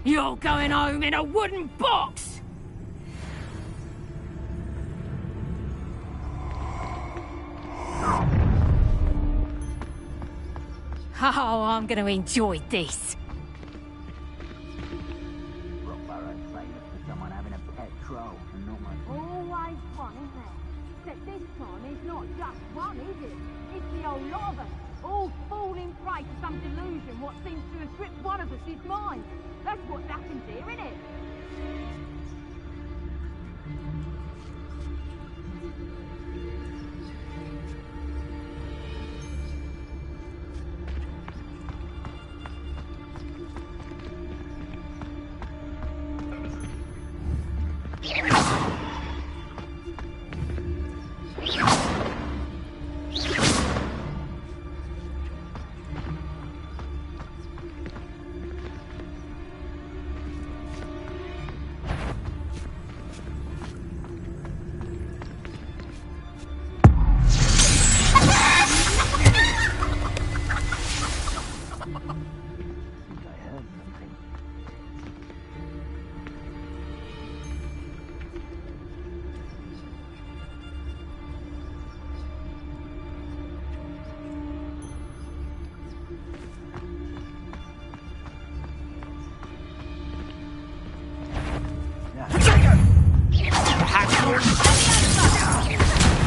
You're going home in a wooden box! Oh, I'm going to enjoy this. Always one, isn't there? Except this time it's not just one, is it? It's the whole lot of us, all falling prey to some delusion what seems to have stripped one of us his mind. That's what happens here, isn't it?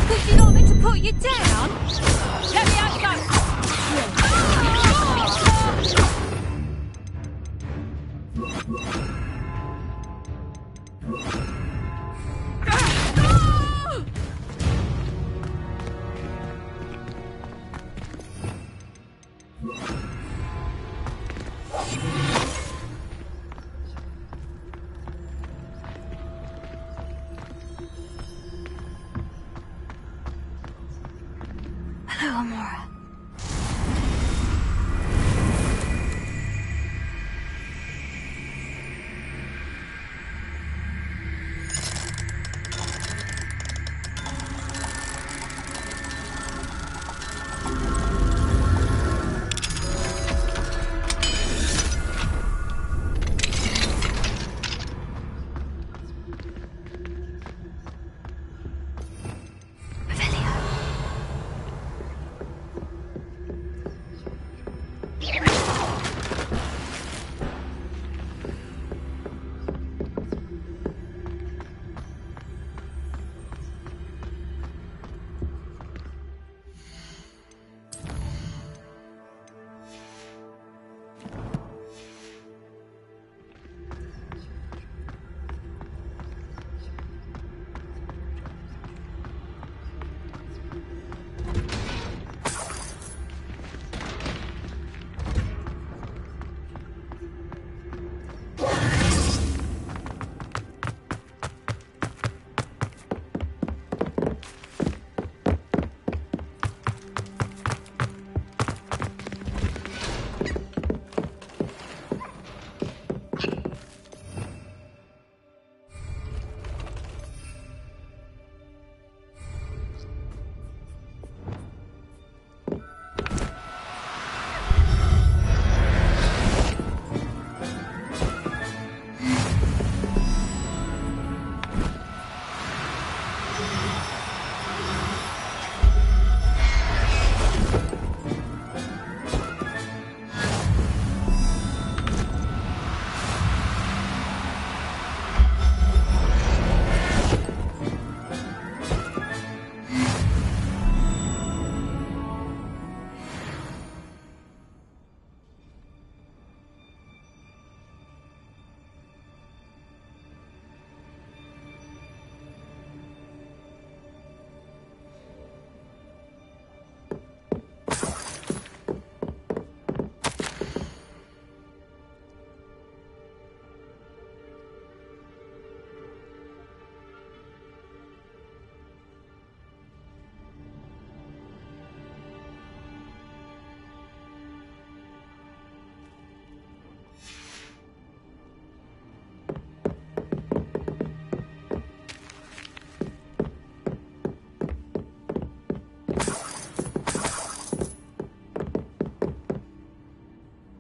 Did you not mean to put you down? Let me out, go! Hello, Amora.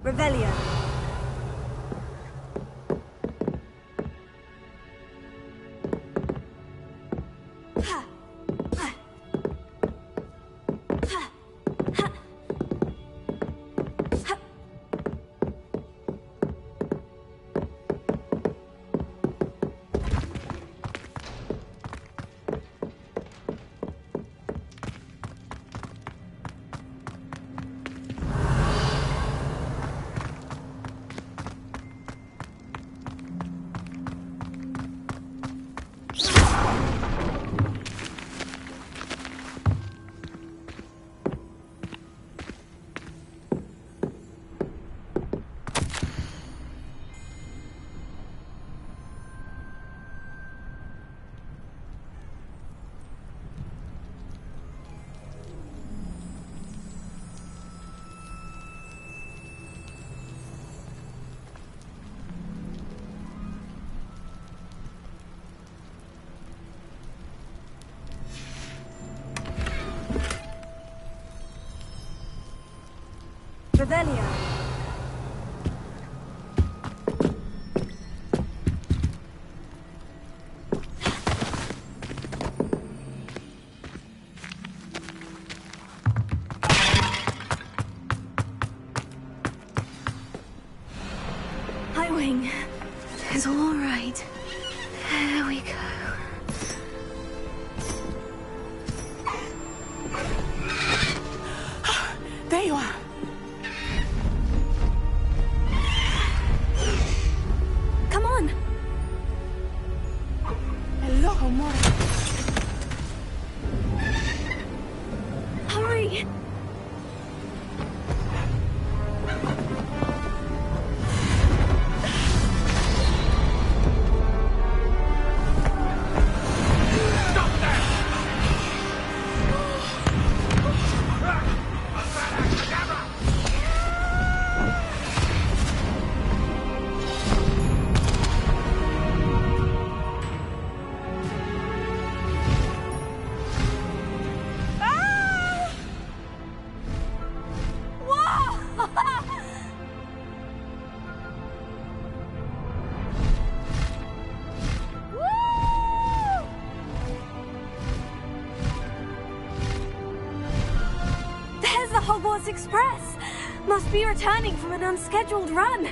Revelio. Revelio. Hi, Wing. It's all right. There we go. There you are. me. Hogwarts Express! Must be returning from an unscheduled run.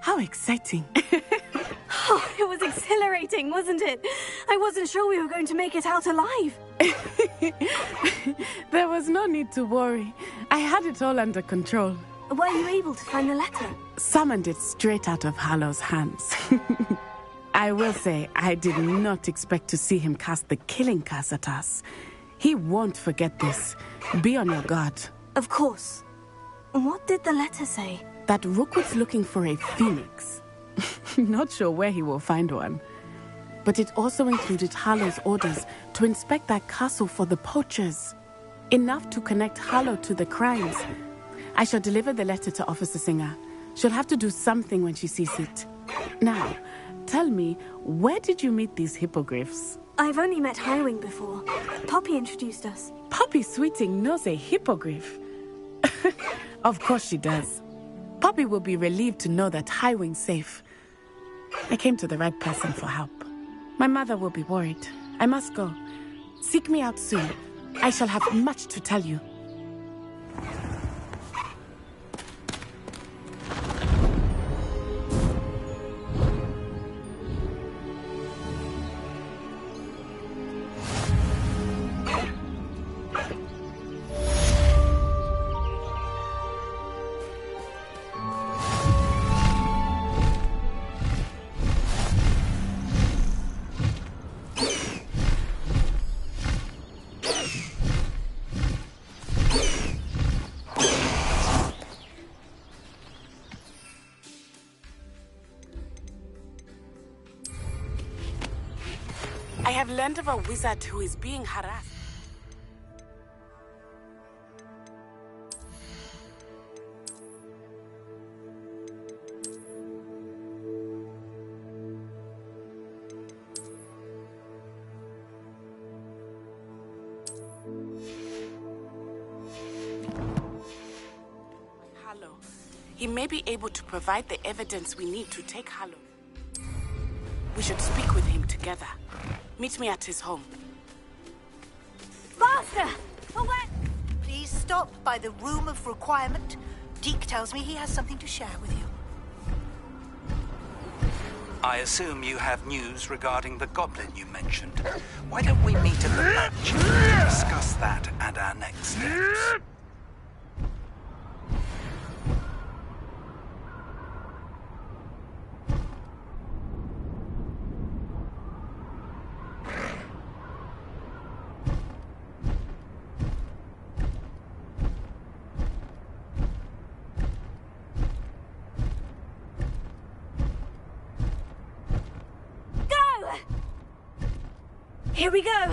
How exciting. Oh, it was exhilarating, wasn't it? I wasn't sure we were going to make it out alive. There was no need to worry. I had it all under control. Were you able to find the letter? Summoned it straight out of Hallow's hands. I will say, I did not expect to see him cast the killing curse at us. He won't forget this. Be on your guard. Of course. What did the letter say? That Rookwood's looking for a phoenix. Not sure where he will find one. But it also included Hallow's orders to inspect that castle for the poachers. Enough to connect Hallow to the crimes. I shall deliver the letter to Officer Singer. She'll have to do something when she sees it. Now, tell me, where did you meet these hippogriffs? I've only met Highwing before. Poppy introduced us. Poppy Sweeting knows a hippogriff. Of course she does. Poppy will be relieved to know that Highwing's safe. I came to the right person for help. My mother will be worried. I must go. Seek me out soon. I shall have much to tell you. I have learned of a wizard who is being harassed. Hallow. He may be able to provide the evidence we need to take Hallow. We should speak with him together. Meet me at his home. Faster! Away! Please stop by the Room of Requirement. Deke tells me he has something to share with you. I assume you have news regarding the goblin you mentioned. Why don't we meet at the lunch to discuss that and our next steps? Here we go!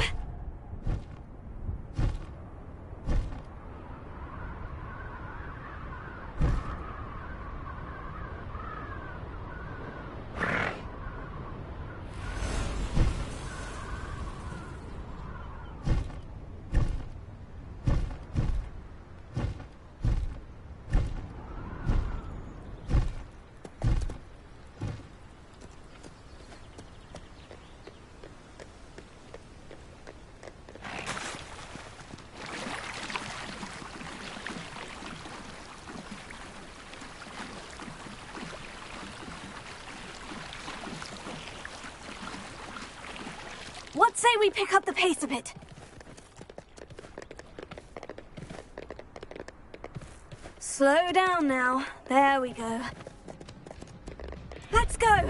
What say we pick up the pace a bit? Slow down now. There we go. Let's go!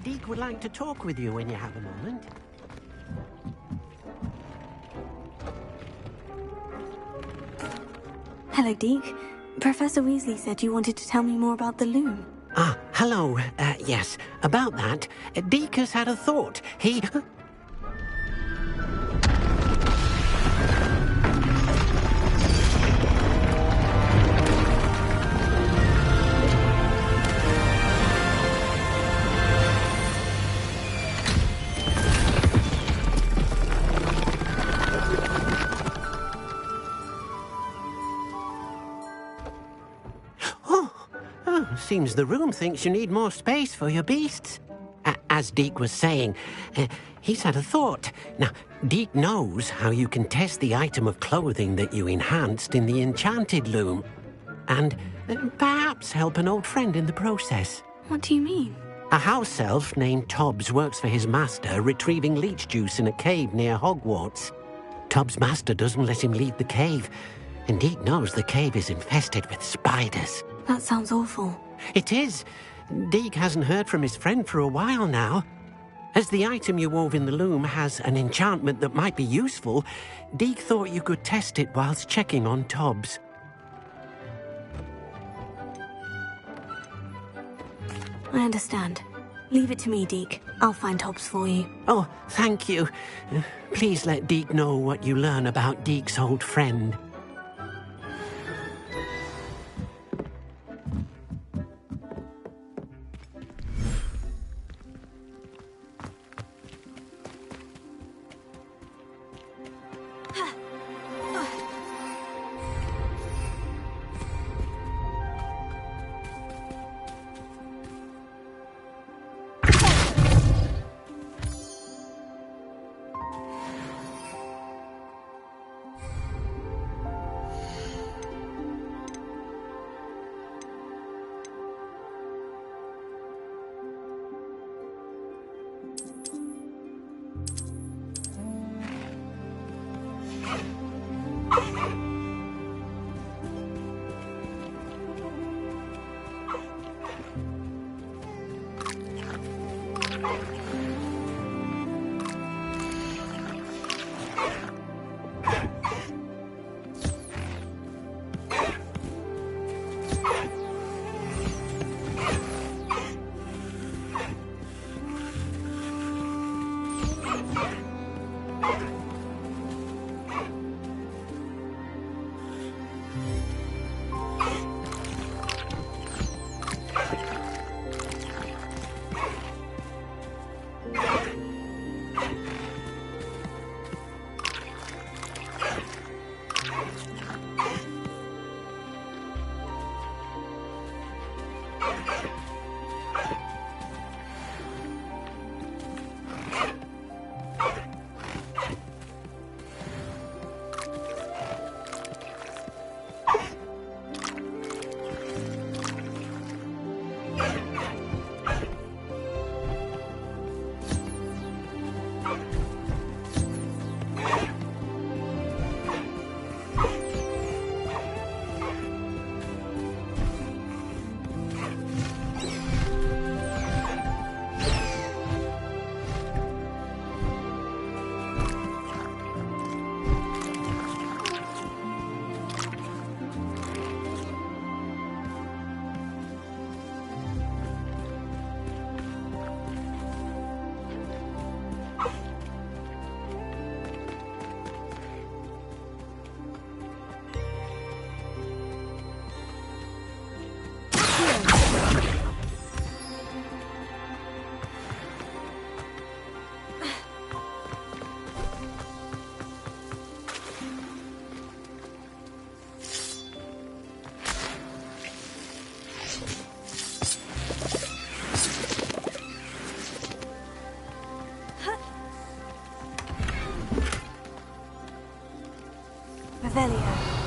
Deke would like to talk with you when you have a moment. Hello, Deke. Professor Weasley said you wanted to tell me more about the loom. Ah, hello. Yes, about that. Deke has had a thought. He... Seems the room thinks you need more space for your beasts. As Deke was saying, he's had a thought. Now, Deke knows how you can test the item of clothing that you enhanced in the enchanted loom. And perhaps help an old friend in the process. What do you mean? A house elf named Tobbs works for his master, retrieving leech juice in a cave near Hogwarts. Tobbs' master doesn't let him leave the cave, and Deke knows the cave is infested with spiders. That sounds awful. It is. Deke hasn't heard from his friend for a while now. As the item you wove in the loom has an enchantment that might be useful, Deke thought you could test it whilst checking on Tobbs. I understand. Leave it to me, Deke. I'll find Tobbs for you. Oh, thank you. Please let Deke know what you learn about Deke's old friend. Revelio.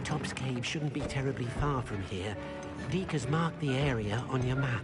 Top's Cave shouldn't be terribly far from here. Deke has marked the area on your map.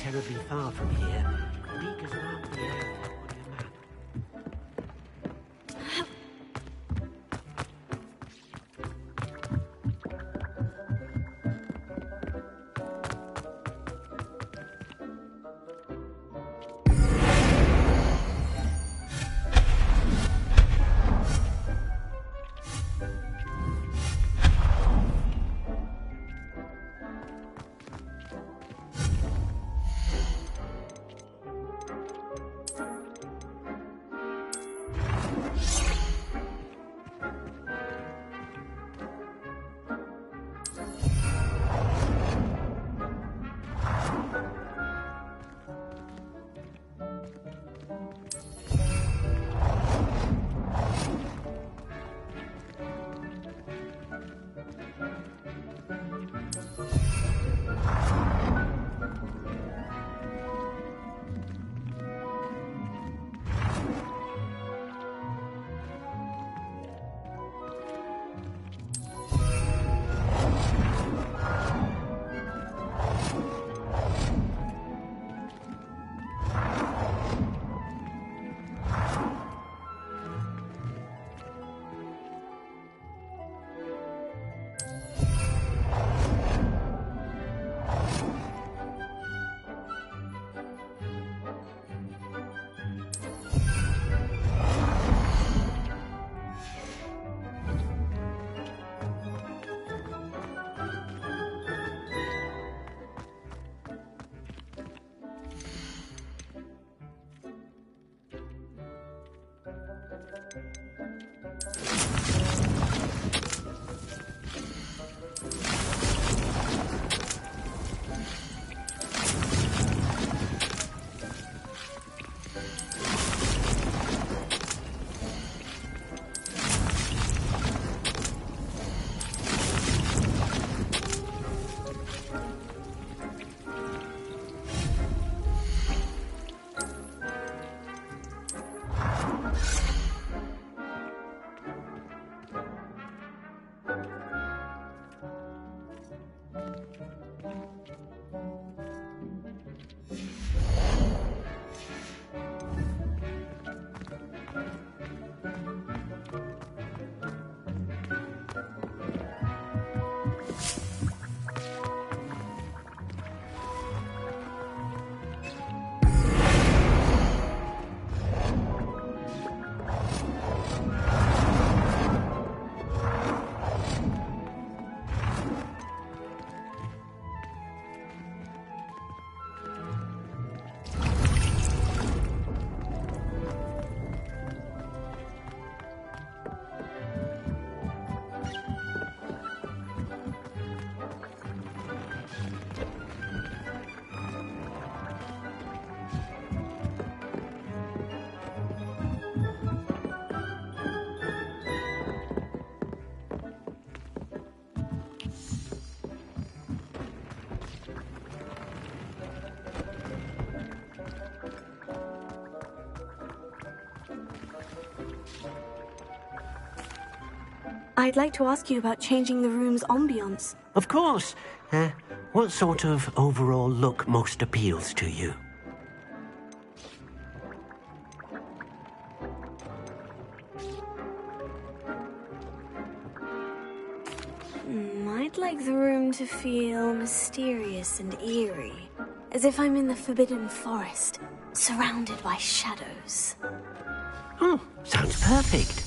Terribly far from here. Beakers mark the area on your map. I'd like to ask you about changing the room's ambience. Of course. What sort of overall look most appeals to you? I'd like the room to feel mysterious and eerie, as if I'm in the Forbidden Forest, surrounded by shadows. Oh, sounds perfect.